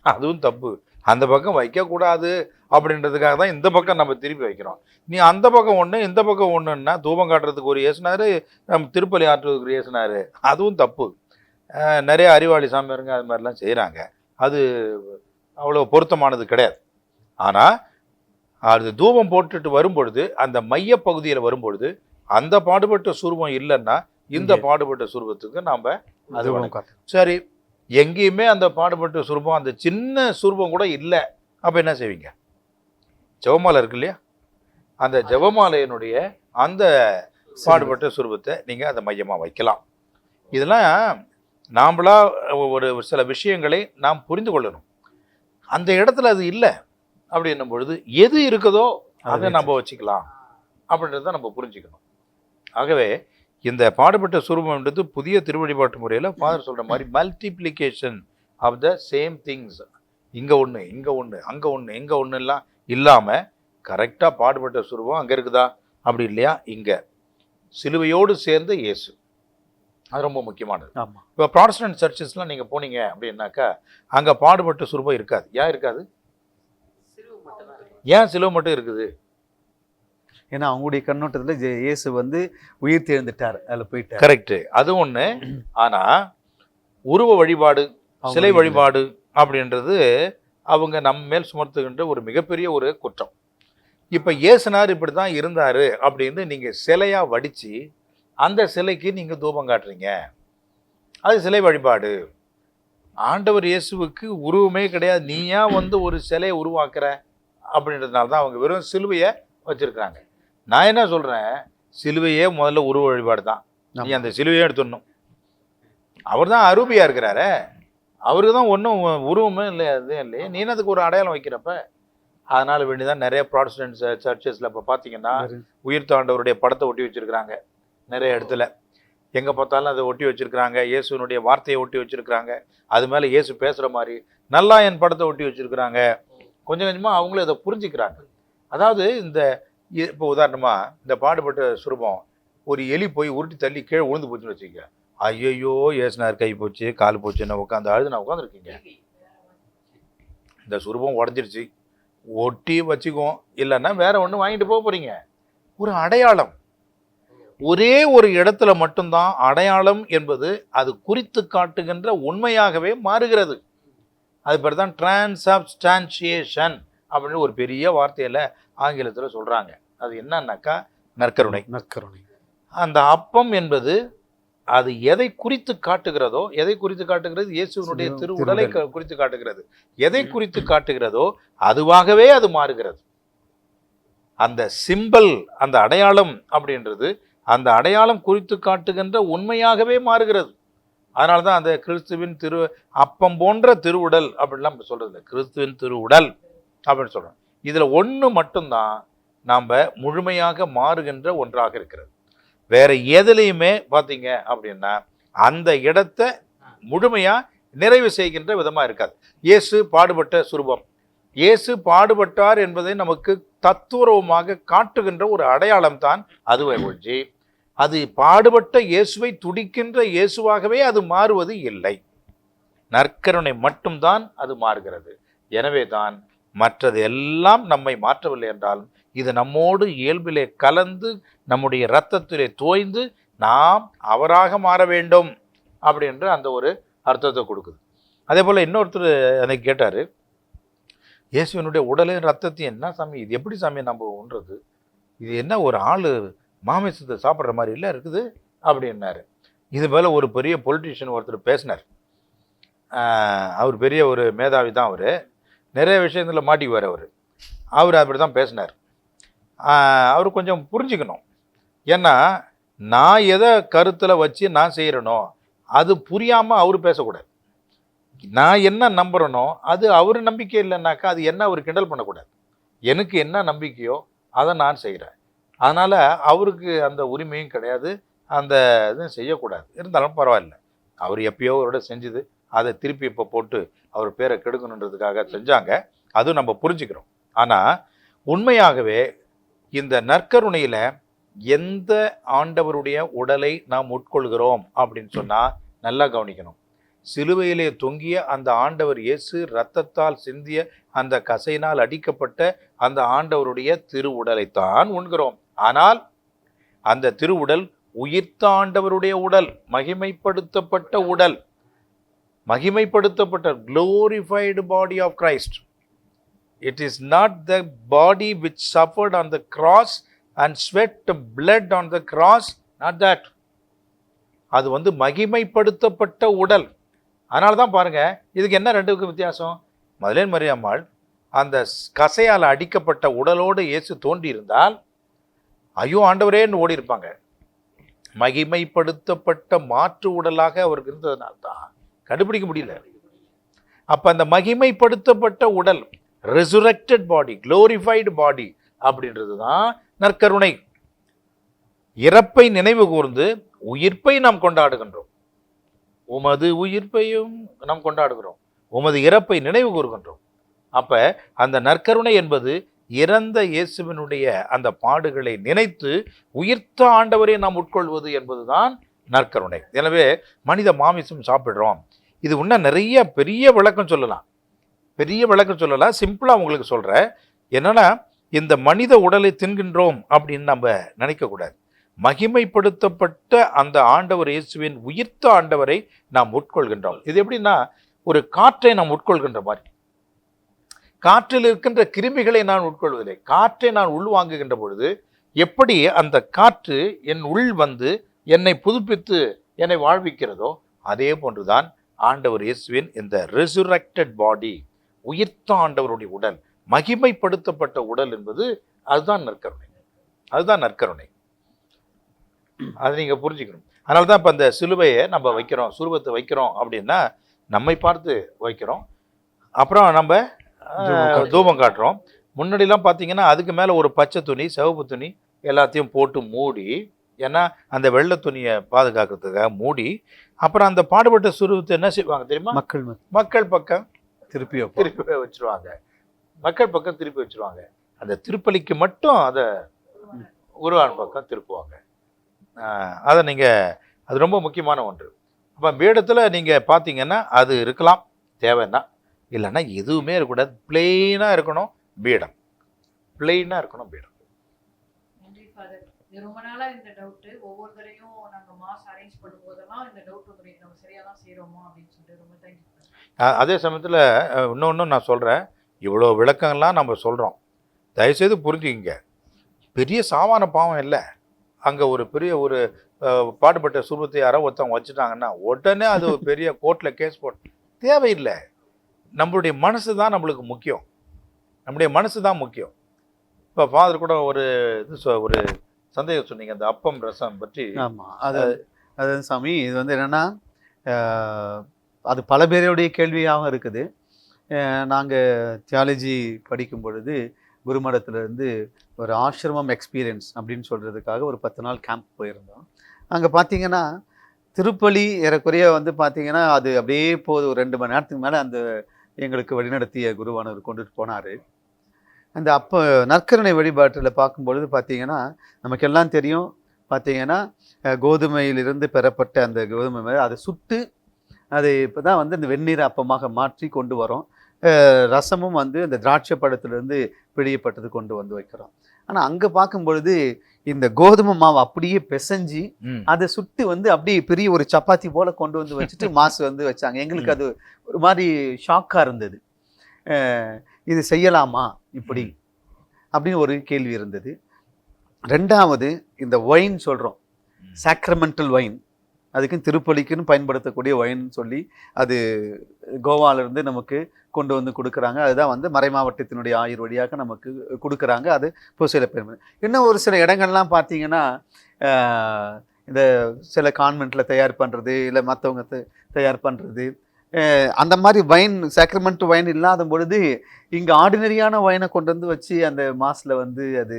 அதுவும் தப்பு. அந்த பக்கம் வைக்கக்கூடாது அப்படின்றதுக்காக தான் இந்த பக்கம் நம்ம திருப்பி வைக்கிறோம். நீ அந்த பக்கம் ஒன்று இந்த பக்கம் ஒன்றுன்னா தூபம் காட்டுறதுக்கு ஒரு ஏசுனாரு, நம்ம திருப்பலி ஆற்றுறதுக்கு ஒரு ஏசுனாரு, அதுவும் தப்பு. நிறைய அறிவாளி சாமியாருங்க அது மாதிரிலாம் செய்கிறாங்க. அது அவ்வளோ பொருத்தமானது கிடையாது. ஆனால் அது தூபம் போட்டுட்டு வரும்பொழுது அந்த மையப்பகுதியில் வரும்பொழுது அந்த பாடுபட்ட சுரூபம் இல்லைன்னா இந்த பாடுபட்ட சுரூபத்துக்கு நாம் அது சரி. எங்கேயுமே அந்த பாடுபட்ட சுரூபம், அந்த சின்ன சுரூபம் கூட இல்லை, அப்போ என்ன செய்வீங்க? ஜெபமாலை இருக்கு இல்லையா, அந்த ஜெபமாலையினுடைய அந்த பாடுபட்ட சுரூபத்தை நீங்கள் அதை மையமாக வைக்கலாம். இதெல்லாம் நாம்ளா ஒரு சில விஷயங்களை நாம் புரிந்து கொள்ளணும். அந்த இடத்துல அது இல்லை அப்படின்னும் பொழுது எது இருக்குதோ அதை நம்ம வச்சுக்கலாம் அப்படின்றத நம்ம புரிஞ்சுக்கணும். ஆகவே இந்த பாடுபட்ட சுரூபம்ன்றது புதிய திருவழிபாட்டு முறையில் ஃபாதர் சொல்கிற மாதிரி multiplication of the same things, இங்கே ஒன்று இங்கே ஒன்று அங்கே ஒன்று இங்கே ஒன்று எல்லாம் இல்லாமல் கரெக்டாக பாடுபட்ட சுரூபம் அங்கே இருக்குதா, அப்படி இல்லையா இங்கே சிலுவையோடு சேர்ந்த இயேசு, அது ரொம்ப முக்கியமானது. இப்போ ப்ராட்டஸ்டன்ட் சர்ச்சஸ்லாம் நீங்கள் போனீங்க அப்படின்னாக்கா அங்கே பாடுபட்ட சுரூபம் இருக்காது. ஏன் இருக்காது? ஏன் சிலுவை மட்டும் இருக்குது? ஏன்னா அவங்களுடைய கண்ணோட்டத்தில் இயேசு வந்து உயிர் தேர்ந்துட்டார், அதில் போயிட்டார். கரெக்டு, அது ஒன்று. ஆனால் உருவ வழிபாடு, சிலை வழிபாடு அப்படின்றது அவங்க நம்ம மேல் சுமத்துகின்ற ஒரு மிகப்பெரிய ஒரு குற்றம். இப்போ இயேசுனார் இப்படி தான் இருந்தார் அப்படின்னு நீங்கள் சிலையாக வடித்து அந்த சிலைக்கு நீங்கள் தூபம் காட்டுறீங்க, அது சிலை வழிபாடு. ஆண்டவர் இயேசுவுக்கு உருவமே கிடையாது, நீயா வந்து ஒரு சிலையை உருவாக்குற அப்படின்றதுனால தான் அவங்க வெறும் சிலுவையை வச்சுருக்குறாங்க. நான் என்ன சொல்கிறேன், சிலுவையே முதல்ல உருவ வழிபாடு தான். நீ அந்த சிலுவையே எடுத்துடணும். அவர் தான் அரூபியாக இருக்கிறாரு, அவருக்கு தான் ஒன்றும் உருவமே இல்லை, அதுவும் இல்லையே, நீ அதுக்கு ஒரு அடையாளம் வைக்கிறப்ப. அதனால் வேண்டிதான் நிறைய ப்ராட்டஸ்டன்ட் சர்ச்சஸில் இப்போ பார்த்தீங்கன்னா உயிர்த்தாண்டவருடைய படத்தை ஒட்டி வச்சுருக்கிறாங்க. நிறைய இடத்துல எங்கே பார்த்தாலும் அதை ஒட்டி வச்சுருக்கிறாங்க. இயேசுனுடைய வார்த்தையை ஒட்டி வச்சுருக்கிறாங்க. அது மேலே இயேசு பேசுகிற மாதிரி நல்லா என் படத்தை ஒட்டி வச்சுருக்கிறாங்க. கொஞ்சம் கொஞ்சமாக அவங்களும் இதை புரிஞ்சுக்கிறாங்க. அதாவது இந்த இப்போ உதாரணமாக இந்த பாடுபட்ட சுரூபம் ஒரு எலி போய் உருட்டி தள்ளி கீழே உழுந்து போச்சுன்னு வச்சுக்க, ஐயோ ஏசுனார் கை போச்சு கால் போச்சு நான் உட்காந்து அழுது நான் உட்காந்துருக்கீங்க. இந்த சுரூபம் உடஞ்சிருச்சு, ஒட்டி வச்சுக்குவோம், இல்லைன்னா வேற ஒன்று வாங்கிட்டு போக போகிறீங்க. ஒரு அடையாளம், ஒரே ஒரு இடத்துல மட்டும்தான் அடையாளம் என்பது அது குறித்து காட்டுகின்ற உண்மையாகவே மாறுகிறது. அது பேர் தான் டிரான்ஸ்சப்ஸ்டான்ஷியேஷன் அப்படின்னு ஒரு பெரிய வார்த்தையில் ஆங்கிலத்தில் சொல்கிறாங்க. அது என்னன்னாக்கா நற்கருணை. நற்கருணை. அந்த அப்பம் என்பது அது எதை குறித்து காட்டுகிறதோ, எதை குறித்து காட்டுகிறது? இயேசுவினுடைய திருவுடலை குறித்து காட்டுகிறது. எதை குறித்து காட்டுகிறதோ அதுவாகவே அது மாறுகிறது. அந்த சிம்பல், அந்த அடையாளம் அப்படின்றது அந்த அடையாளம் குறித்து காட்டுகின்ற உண்மையாகவே மாறுகிறது. அதனால தான் அந்த கிறிஸ்துவின் அப்பம் போன்ற திருவுடல் அப்படின்லாம் சொல்கிறது, கிறிஸ்துவின் திருவுடல் அப்படின்னு சொல்கிறோம். இதில் ஒன்று மட்டும்தான் நாம் முழுமையாக மாறுகின்ற ஒன்றாக இருக்கிறது. வேற எதுலையுமே பார்த்தீங்க அப்படின்னா அந்த இடத்தை முழுமையாக நிறைவு செய்கின்ற விதமாக இருக்காது. இயேசு பாடுபட்ட சுரூபம், இயேசு பாடுபட்டார் என்பதை நமக்கு தத்துவமாக காட்டுகின்ற ஒரு அடையாளம் தான் அதுவே ஒழிஞ்சி அது பாடுபட்ட இயேசுவை துடிக்கின்ற இயேசுவாகவே அது மாறுவது இல்லை. நற்கருணை மட்டும்தான் அது மாறுகிறது. எனவே தான் மற்றது எல்லாம் நம்மை மாற்றவில்லை என்றாலும் இது நம்மோடு இயல்பிலே கலந்து நம்முடைய இரத்தத்திலே தோய்ந்து நாம் அவராக மாற வேண்டும் அப்படின்ற அந்த ஒரு அர்த்தத்தை கொடுக்குது. அதே போல் இன்னொருத்தர் எனக்கு கேட்டார், இயேசுவினுடைய உடலையும் ரத்தத்தையும் என்ன சாமி, இது எப்படி சாமி நம்ம உண்றது, இது என்ன ஒரு ஆள் மாமிசத்தை சாப்பிட்ற மாதிரி இல்லை இருக்குது அப்படின்னாரு. இது மேலே ஒரு பெரிய பொலிட்டீஷியன் ஒருத்தர் பேசினார். அவர் பெரிய ஒரு மேதாவி தான், அவர் நிறைய விஷயங்களில் மாட்டிக்குவார். அவர் அப்படி தான் பேசினார். அவர் கொஞ்சம் புரிஞ்சுக்கணும். ஏன்னா நான் எதை கருத்தில் வச்சு நான் செய்கிறேனோ அது புரியாமல் அவர் பேசக்கூடாது. நான் என்ன நம்புறேனோ அது அவர் நம்பிக்கை இல்லைன்னாக்கா அது என்ன அவர் கிண்டல் பண்ணக்கூடாது. எனக்கு என்ன நம்பிக்கையோ அதை நான் செய்கிறேன். அதனால் அவருக்கு அந்த உரிமையும் கிடையாது, அந்த இதுவும் செய்யக்கூடாது. இருந்தாலும் பரவாயில்ல, அவர் எப்பயோ அவரோட செஞ்சது அதை திருப்பி இப்போ போட்டு அவர் பேரை கெடுக்கணுன்றதுக்காக செஞ்சாங்க. அதுவும் நம்ம புரிஞ்சுக்கிறோம். ஆனால் உண்மையாகவே இந்த நற்கருணையில் எந்த ஆண்டவருடைய உடலை நாம் உட்கொள்கிறோம் அப்படின்னு சொன்னால் நல்லா கவனிக்கணும். சிலுவையிலே தொங்கிய அந்த ஆண்டவர் இயேசு இரத்தத்தால் சிந்திய அந்த கசையினால் அடிக்கப்பட்ட அந்த ஆண்டவருடைய திருவுடலைத்தான் உண்கிறோம். ஆனால் அந்த திருவுடல் உயிர்த்த ஆண்டவருடைய உடல், மகிமைப்படுத்தப்பட்ட உடல், மகிமைப்படுத்தப்பட்ட glorified body of Christ. It is not the body which suffered on the cross and sweat blood on the cross, not that. அது மகிமைப்படுத்தப்பட்ட உடல். அதனால தான் பாருங்க, இதுக்கு என்ன ரெண்டுக்கும் வித்தியாசம்? மதலேன் மரியாம்மாள் அந்த கசையால் அடிக்கப்பட்ட உடலோடு இயேசு தோன்றி இருந்தால் ஐயோ ஆண்டவரேன்னு ஓடி இருப்பாங்க. மகிமைப்படுத்தப்பட்ட மாற்று உடலாக அவருக்கு இருந்ததுனால்தான் கண்டுபிடிக்க முடியல. அப்ப அந்த மகிமைப்படுத்தப்பட்ட உடல், ரெசுரெக்டட் பாடி, குளோரிஃபைடு பாடி அப்படின்றது தான் நற்கருணை. இறப்பை நினைவு கூர்ந்து உயிர்ப்பை நாம் கொண்டாடுகின்றோம். உமது உயிர்ப்பையும் நாம் கொண்டாடுகிறோம், உமது இறப்பை நினைவு கூறுகின்றோம். அப்ப அந்த நற்கருணை என்பது இறந்த இயேசுவினுடைய அந்த பாடுகளை நினைத்து உயிர்த்த ஆண்டவரை நாம் உட்கொள்வது என்பதுதான் நற்கருணை. எனவே மனித மாமிசம் சாப்பிடுறோம், இது இன்னும் நிறைய பெரிய விளக்கம் சொல்லலாம். சிம்பிளா உங்களுக்கு சொல்றேன். என்னன்னா, இந்த மனித உடலை தின்கின்றோம் அப்படின்னு நம்ம நினைக்கக்கூடாது. மகிமைப்படுத்தப்பட்ட அந்த ஆண்டவர் இயேசுவின் உயிர்த்த ஆண்டவரை நாம் உட்கொள்கின்றோம். இது எப்படின்னா, ஒரு காற்றை நாம் உட்கொள்கின்ற மாதிரி. காற்றில் இருக்கின்ற கிருமிகளை நான் உட்கொள்வதில்லை, காற்றை நான் உள்வாங்குகின்ற பொழுது எப்படி அந்த காற்று என் உள் என்னை புதுப்பித்து என்னை வாழ்விக்கிறதோ அதே போன்றுதான் ஆண்டவர் இயேசுவின் இந்த ரெசுரெக்டட் பாடி, உயிர்த்த ஆண்டவருடைய உடல், மகிமைப்படுத்தப்பட்ட உடல் என்பது அதுதான் நற்கருணை. அதை நீங்க புரிஞ்சுக்கணும். அதனால தான் இப்போ அந்த சிலுவையை நம்ம வைக்கிறோம், சுரூபத்தை வைக்கிறோம் அப்படின்னா நம்மை பார்த்து வைக்கிறோம். அப்புறம் நம்ம தூபம் காட்டுறோம். முன்னாடிலாம் பார்த்தீங்கன்னா அதுக்கு மேலே ஒரு பச்சை துணி, சிவப்பு துணி எல்லாத்தையும் போட்டு மூடி, ஏன்னா அந்த வெள்ளை துணியை பாதுகாக்கிறதுக்காக மூடி, அப்புறம் அந்த பாடுபட்ட சுரூபத்தை என்ன செய்வாங்க தெரியுமா? மக்கள் பக்கம் திருப்பி வச்சிருவாங்க. அந்த திருப்பலிக்கு மட்டும் அதை உருவான பக்கம் திருப்புவாங்க. அதை அது ரொம்ப முக்கியமான ஒன்று. அப்போ பீடத்தில் நீங்கள் பார்த்தீங்கன்னா அது இருக்கலாம் தேவைன்னா, இல்லைன்னா எதுவுமே இருக்கக்கூடாது, பிளெயினாக இருக்கணும் பீடம். ரொம்ப நாளா இந்த டவுட், ஒவ்வொரு தடையும் நாங்க மாஸ் அரேஞ்ச் பண்ணும் போதெல்லாம் இந்த டவுட் நம்ம சரியா தான் செய்யறோமோ அப்படின்னு சொல்லிட்டு ரொம்ப தேங்க்யூ. அதே சமயத்தில் இன்னொன்று நான் சொல்கிறேன், இவ்வளோ விளக்கங்கள்லாம் நம்ம சொல்கிறோம், தயவுசெய்து புரிஞ்சுக்கிங்க. பெரிய சாமான பாவம் இல்லை. அங்கே ஒரு பெரிய ஒரு பாடுபட்ட சுரூபத்தை யாரோ ஒருத்தவங்க வச்சுட்டாங்கன்னா உடனே அது ஒரு பெரிய கோர்ட்டில் கேஸ் போட்டு தேவையில்லை. நம்மளுடைய மனசு தான் நம்மளுக்கு முக்கியம். இப்போ ஃபாதர் கூட ஒரு சந்தேகம் சொன்னீங்க, அந்த அப்பம் ரசம் பற்றி. ஆமாம், அது சாமி, இது என்னென்னா, அது பல பேருடைய கேள்வியாகவும் இருக்குது. நாங்கள் தியாலஜி படிக்கும் பொழுது குருமடத்துலேருந்து ஒரு ஆசிரமம் எக்ஸ்பீரியன்ஸ் அப்படின்னு சொல்கிறதுக்காக ஒரு 10 நாள் கேம்ப் போயிருந்தோம். அங்கே பார்த்தீங்கன்னா திருப்பலி ஏறக்குறைய பார்த்தீங்கன்னா அது அப்படியே போது, ஒரு 2 மணி நேரத்துக்கு மேலே அந்த எங்களுக்கு வழிநடத்திய குருவானவர் கொண்டுட்டு போனார். அந்த அப்போ நற்கருணை வழிபாட்டில் பார்க்கும்பொழுது பார்த்தீங்கன்னா நமக்கெல்லாம் தெரியும், பார்த்தீங்கன்னா கோதுமையிலிருந்து பெறப்பட்ட அந்த கோதுமை அதை சுட்டு அதை இப்போ தான் இந்த வெந்நீர் அப்பமாக மாற்றி கொண்டு வரோம். ரசமும் இந்த திராட்சை பழத்திலிருந்து பிழியப்பட்டது கொண்டு வைக்கிறோம். ஆனால் அங்கே பார்க்கும் பொழுது இந்த கோதுமை மாவு அப்படியே பிசைஞ்சு அதை சுட்டு அப்படியே பெரிய ஒரு சப்பாத்தி போல கொண்டு வச்சுட்டு மாசு வச்சாங்க. எங்களுக்கு அது ஒரு மாதிரி ஷாக்காக இருந்தது. இது செய்யலாமா இப்படி அப்படின்னு ஒரு கேள்வி இருந்தது. ரெண்டாவது, இந்த ஒயின் சொல்கிறோம், சாக்ரமெண்டல் ஒயின், அதுக்கு திருப்பலிக்குன்னு பயன்படுத்தக்கூடிய ஒயின் சொல்லி அது கோவாலிருந்து நமக்கு கொண்டு கொடுக்குறாங்க. அதுதான் மறை மாவட்டத்தினுடைய ஆயுர் வழியாக நமக்கு கொடுக்குறாங்க. அது இப்போ சில பேர் இன்னும் ஒரு சில இடங்கள்லாம் பார்த்தீங்கன்னா இந்த சில கான்வெண்ட்டில் தயார் பண்ணுறது, இல்லை மற்றவங்க தயார் பண்ணுறது, அந்த மாதிரி வைன் சாக்ரமெண்ட் வைன் இல்லாத பொழுது இங்கே ஆர்டினரியான வைனை கொண்டு வந்து வச்சு அந்த மாஸில் வந்து அது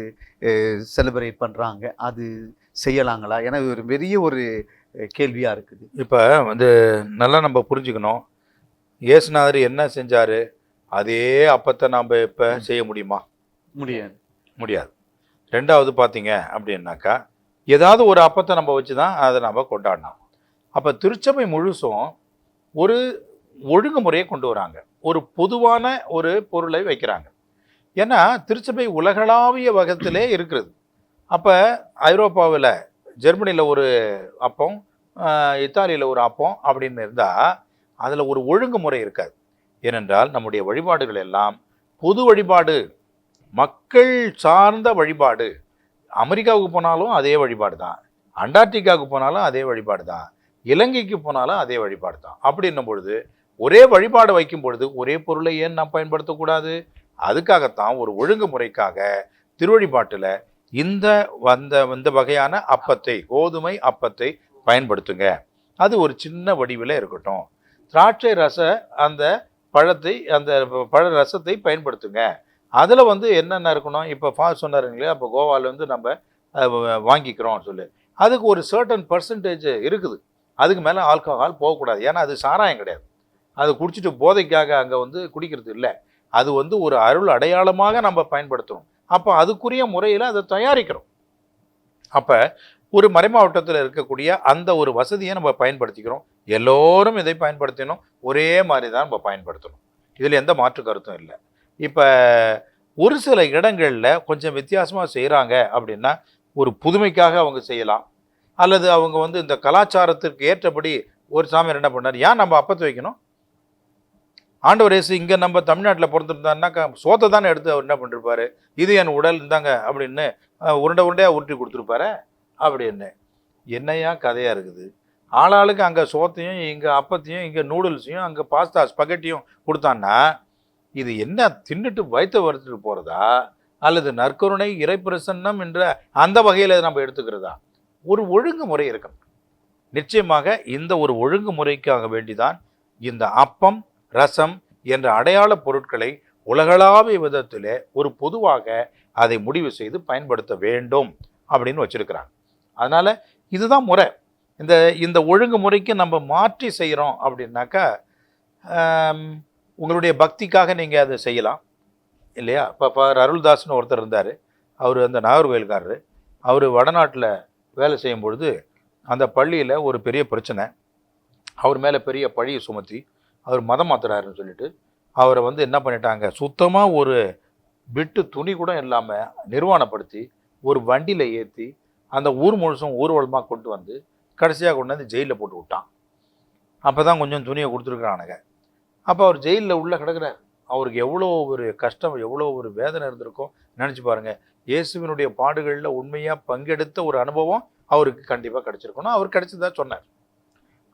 செலிப்ரேட் பண்ணுறாங்க. அது செய்யலாங்களா? ஏன்னா இது ஒரு பெரிய ஒரு கேள்வியாக இருக்குது. இப்போ வந்து நல்லா நம்ம புரிஞ்சுக்கணும், இயேசுநாதர் என்ன செஞ்சார் அதே அப்பத்தை நாம் இப்போ செய்ய முடியுமா? முடியாது. முடியாது. ரெண்டாவது பார்த்தீங்க அப்படின்னாக்கா ஏதாவது ஒரு அப்பத்தை நம்ம வச்சு தான் அதை நம்ம கொண்டாடணும். அப்போ திருச்சபை முழுசும் ஒரு ஒழுங்குமுறையை கொண்டு வராங்க, ஒரு பொதுவான ஒரு பொருளை வைக்கிறாங்க. ஏன்னா திருச்சபை உலகளாவிய வகத்திலே இருக்கிறது. அப்போ ஐரோப்பாவில் ஜெர்மனியில் ஒரு அப்பம், இத்தாலியில் ஒரு அப்பம் அப்படின்னு இருந்தால் அதில் ஒரு ஒழுங்குமுறை இருக்காது. ஏனென்றால் நம்முடைய வழிபாடுகள் எல்லாம் பொது வழிபாடு, மக்கள் சார்ந்த வழிபாடு. அமெரிக்காவுக்கு போனாலும் அதே வழிபாடு தான், அண்டார்டிகாவுக்கு போனாலும் அதே வழிபாடு தான், இலங்கைக்கு போனாலும் அதே வழிபாடு தான். அப்படின்னும் பொழுது ஒரே வழிபாடு வைக்கும் பொழுது ஒரே பொருளை ஏன் நாம் பயன்படுத்தக்கூடாது? அதுக்காகத்தான் ஒரு ஒழுங்குமுறைக்காக திருவழிபாட்டில் இந்த வகையான அப்பத்தை, கோதுமை அப்பத்தை பயன்படுத்துங்க. அது ஒரு சின்ன வடிவில் இருக்கட்டும். திராட்சை ரச அந்த பழத்தை, அந்த பழ ரசத்தை பயன்படுத்துங்க. அதில் வந்து என்னென்ன இருக்கணும்? இப்போ சொன்னாருங்களே, அப்போ கோவாவில் வந்து நம்ம வாங்கிக்கிறோம் சொல்லி அதுக்கு ஒரு சர்டன் பர்சன்டேஜ் இருக்குது. அதுக்கு மேலே ஆல்கஹால் போகக்கூடாது. ஏன்னா அது சாராயம் கிடையாது, அது குடிச்சிட்டு போதைக்காக அங்கே வந்து குடிக்கிறது இல்லை. அது வந்து ஒரு அருள் அடையாளமாக நம்ம பயன்படுத்துகிறோம். அப்போ அதுக்குரிய முறையில் அதை தயாரிக்கிறோம். அப்போ ஒரு மறைமாவட்டத்தில் இருக்கக்கூடிய அந்த ஒரு வசதியை நம்ம பயன்படுத்திக்கிறோம். எல்லோரும் இதை பயன்படுத்தணும், ஒரே மாதிரி தான் நம்ம பயன்படுத்தணும். இதில் எந்த மாற்று கருத்தும் இல்லை. இப்போ ஒரு சில இடங்களில் கொஞ்சம் வித்தியாசமாக செய்கிறாங்க அப்படின்னா ஒரு புதுமைக்காக அவங்க செய்யலாம், அல்லது அவங்க வந்து இந்த கலாச்சாரத்திற்கு ஏற்றபடி ஒரு சாமியார் என்ன பண்ணார், ஏன் நம்ம அப்பத்தை வைக்கணும்? ஆண்டவர் இயேசு இங்கே நம்ம தமிழ்நாட்டில் பிறந்திருந்தாருனாக்கா சோத்தை தானே எடுத்து அவர் என்ன பண்ணிருப்பாரு, இது என் உடல் இருந்தாங்க அப்படின்னு உருண்டையாக உருட்டி கொடுத்துருப்பாரு அப்படின்னு. என்னையா கதையாக இருக்குது? ஆளாளுக்கு அங்கே சோத்தையும் இங்கே அப்பத்தையும் இங்கே நூடுல்ஸையும் அங்கே பாஸ்தா ஸ்பகட்டியும் கொடுத்தான்னா இது என்ன தின்னுட்டு வயிற்று வறுத்துட்டு போகிறதா, அல்லது நற்கருணை இறைப்பிரசன்னம் என்ற அந்த வகையில் நம்ம எடுத்துக்கிறதா? ஒரு ஒழுங்குமுறை இருக்கணும். நிச்சயமாக இந்த ஒரு ஒழுங்குமுறைக்காக வேண்டிதான் இந்த அப்பம், ரசம் என்ற அடையாள பொருட்களை உலகளாவிய விதத்தில் ஒரு பொதுவாக அதை முடிவு செய்து பயன்படுத்த வேண்டும் அப்படின்னு வச்சிருக்கிறாங்க. அதனால் இதுதான் முறை. இந்த ஒழுங்குமுறைக்கு நம்ம மாற்றி செய்கிறோம் அப்படின்னாக்கா உங்களுடைய பக்திக்காக நீங்கள் அதை செய்யலாம் இல்லையா? இப்போ அருள்தாஸ்னு ஒருத்தர் இருந்தார், அவர் அந்த நாகர்கோயில்காரர். அவர் வடநாட்டில் வேலை செய்யும் பொழுது அந்த பள்ளியில் ஒரு பெரிய பிரச்சனை, அவர் மேலே பெரிய பழியை சுமத்தி அவர் மதம் மாத்துறாருன்னு சொல்லிட்டு அவரை வந்து என்ன பண்ணிட்டாங்க, சுத்தமாக ஒரு பிட்டு துணி கூட இல்லாமல் நிர்வாணப்படுத்தி ஒரு வண்டியில் ஏற்றி அந்த ஊர் முழுசும் ஊர்வலமாக கொண்டு வந்து கடைசியாக கொண்டு வந்து ஜெயிலில் போட்டு விட்டான். அப்போ தான் கொஞ்சம் துணியை கொடுத்துருக்குறானுங்க. அப்போ அவர் ஜெயிலில் உள்ளே கிடக்கிறார். அவருக்கு எவ்வளோ ஒரு கஷ்டம், எவ்வளோ ஒரு வேதனை இருந்திருக்கும் நினச்சி பாருங்கள். இயேசுவினுடைய பாடுகளில் உண்மையாக பங்கெடுத்த ஒரு அனுபவம் அவருக்கு கண்டிப்பாக கிடச்சிருக்கணும். அவர் கிடச்சதா சொன்னார்.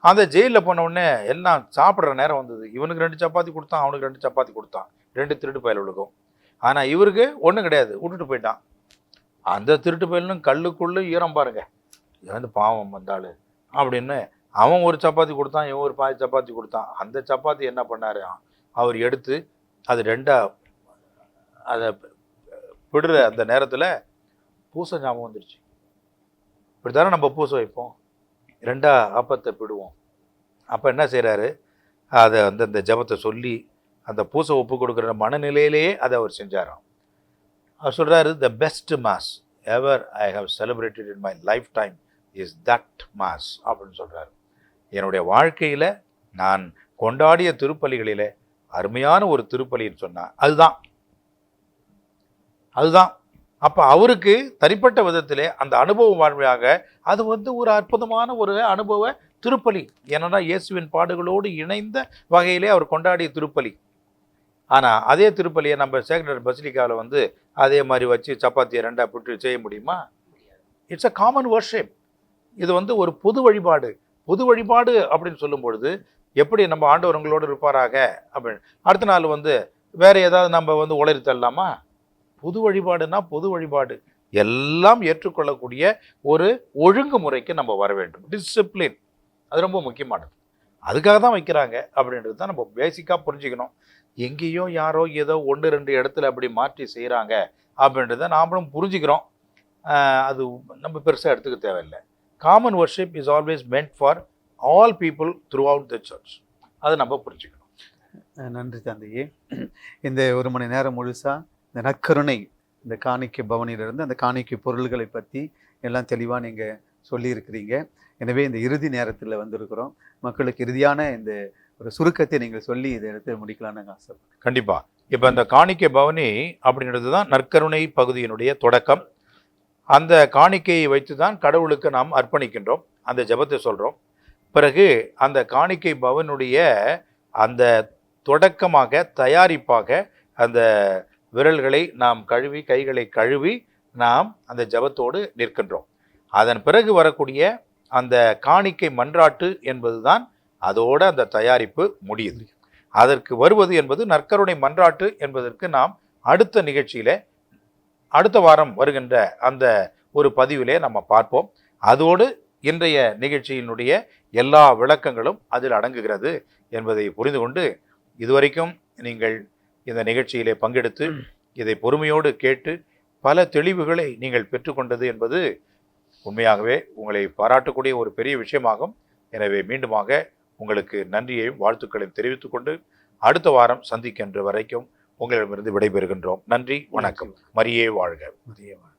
அந்த ஜெயிலில் போன உடனே எல்லாம் சாப்பிட்ற நேரம் வந்தது. இவனுக்கு 2 சப்பாத்தி கொடுத்தான், அவனுக்கு 2 சப்பாத்தி கொடுத்தான், 2 திருட்டு பயலுக்கும். ஆனால் இவருக்கு ஒன்றும் கிடையாது, விட்டுட்டு போயிட்டான். அந்த திருட்டு பயலும் கல்லுக்குள்ளே ஈரம் பாருங்க, இது வந்து பாவம் வந்தாள் அப்படின்னு அவன் ஒரு சப்பாத்தி கொடுத்தான், இவன் ஒரு பாதி சப்பாத்தி கொடுத்தான். அந்த சப்பாத்தி என்ன பண்ணார், அவர் எடுத்து அது 2 அதை விடுற அந்த நேரத்தில் பூசை ஞாபகம் வந்துருச்சு. இப்படி தானே நம்ம பூசை வைப்போம், 2 அப்பத்தை பிடுவோம். அப்போ என்ன செய்கிறாரு, அதை வந்து அந்த ஜபத்தை சொல்லி அந்த பூசை ஒப்பு கொடுக்குற மனநிலையிலேயே அதை அவர் செஞ்சாராம். அவர் சொல்கிறாரு, the best mass ever I have celebrated in my lifetime is that mass அப்படின்னு சொல்கிறாரு. என்னுடைய வாழ்க்கையில் நான் கொண்டாடிய திருப்பலிகளில் அருமையான ஒரு திருப்பலின்னு சொன்னால் அதுதான். அப்போ அவருக்கு தனிப்பட்ட விதத்திலே அந்த அனுபவ வாழ்வையாக அது வந்து ஒரு அற்புதமான ஒரு அனுபவ திருப்பலி. ஏன்னா இயேசுவின் பாடுகளோடு இணைந்த வகையிலே அவர் கொண்டாடிய திருப்பலி. ஆனால் அதே திருப்பலியை நம்ம சேக்ரட் பசிலிக்காவில் வந்து அதே மாதிரி வச்சு சப்பாத்தியை 2 போட்டு செய்ய முடியுமா? It's a common worship. இது வந்து ஒரு பொது வழிபாடு அப்படின்னு சொல்லும் பொழுது எப்படி நம்ம ஆண்டவர்களோடு இருப்பாராக அப்படின்னு அடுத்த நாள் வந்து வேற ஏதாவது நம்ம வந்து உளறி தள்ளலாமா? பொது வழிபாடுனா பொது வழிபாடு, எல்லாம் ஏற்றுக்கொள்ளக்கூடிய ஒரு ஒழுங்குமுறைக்கு நம்ம வர வேண்டும். டிசிப்ளின் அது ரொம்ப முக்கியமானது. அதுக்காக தான் வைக்கிறாங்க அப்படின்றது தான் நம்ம பேசிக்காக புரிஞ்சுக்கணும். எங்கேயோ யாரோ ஏதோ 1-2 இடத்துல அப்படி மாற்றி செய்கிறாங்க அப்படின்றத நாமளும் புரிஞ்சுக்கிறோம். அது நம்ம பெருசாக எடுத்துக்க தேவையில்லை. Common worship is always meant for all people through out the church. அதை நம்ம புரிஞ்சுக்கணும். நன்றி தந்தையே. இந்த 1 மணி நேரம் முழுசாக இந்த நற்கருணை, இந்த காணிக்கை பவனிலிருந்து அந்த காணிக்கை பொருள்களை பற்றி எல்லாம் தெளிவாக நீங்கள் சொல்லியிருக்கிறீங்க. எனவே இந்த இறுதி நேரத்தில் வந்திருக்கிறோம். மக்களுக்கு இறுதியான இந்த ஒரு சுருக்கத்தை நீங்கள் சொல்லி இதை எடுத்து முடிக்கலான்னு நாங்கள் ஆசை. கண்டிப்பாக. இப்போ அந்த காணிக்கை பவனி அப்படின்றது தான் நற்கருணை பகுதியினுடைய தொடக்கம். அந்த காணிக்கையை வைத்து தான் கடவுளுக்கு நாம் அர்ப்பணிக்கின்றோம், அந்த ஜெபத்தை சொல்கிறோம். பிறகு அந்த காணிக்கை பவனுடைய அந்த தொடக்கமாக தயாரிப்பாக அந்த விரல்களை நாம் கழுவி, கைகளை கழுவி நாம் அந்த ஜெபத்தோடு நிற்கின்றோம். அதன் பிறகு வரக்கூடிய அந்த காணிக்கை மன்றாட்டு என்பது தான் அதோடு அந்த தயாரிப்பு முடியுது. அதற்கு வருவது என்பது நற்கருணை மன்றாட்டு என்பதற்கு நாம் அடுத்த நிகழ்ச்சியில் அடுத்த வாரம் வருகின்ற அந்த ஒரு பதிவிலே நம்ம பார்ப்போம். அதோடு இன்றைய நிகழ்ச்சியினுடைய எல்லா விளக்கங்களும் அதில் அடங்குகிறது என்பதை புரிந்து கொண்டு, இதுவரைக்கும் நீங்கள் இந்த நிகழ்ச்சியிலே பங்கெடுத்து இதை பொறுமையோடு கேட்டு பல தெளிவுகளை நீங்கள் பெற்றுக்கொண்டது என்பது உண்மையாகவே உங்களை பாராட்டக்கூடிய ஒரு பெரிய விஷயமாகும். எனவே மீண்டுமாக உங்களுக்கு நன்றியையும் வாழ்த்துக்களையும் தெரிவித்துக் கொண்டு அடுத்த வாரம் சந்திக்கின்ற வரைக்கும் உங்களிடமிருந்து விடைபெறுகின்றோம். நன்றி, வணக்கம். மரியே வாழ்க. மரியே வாழ்க.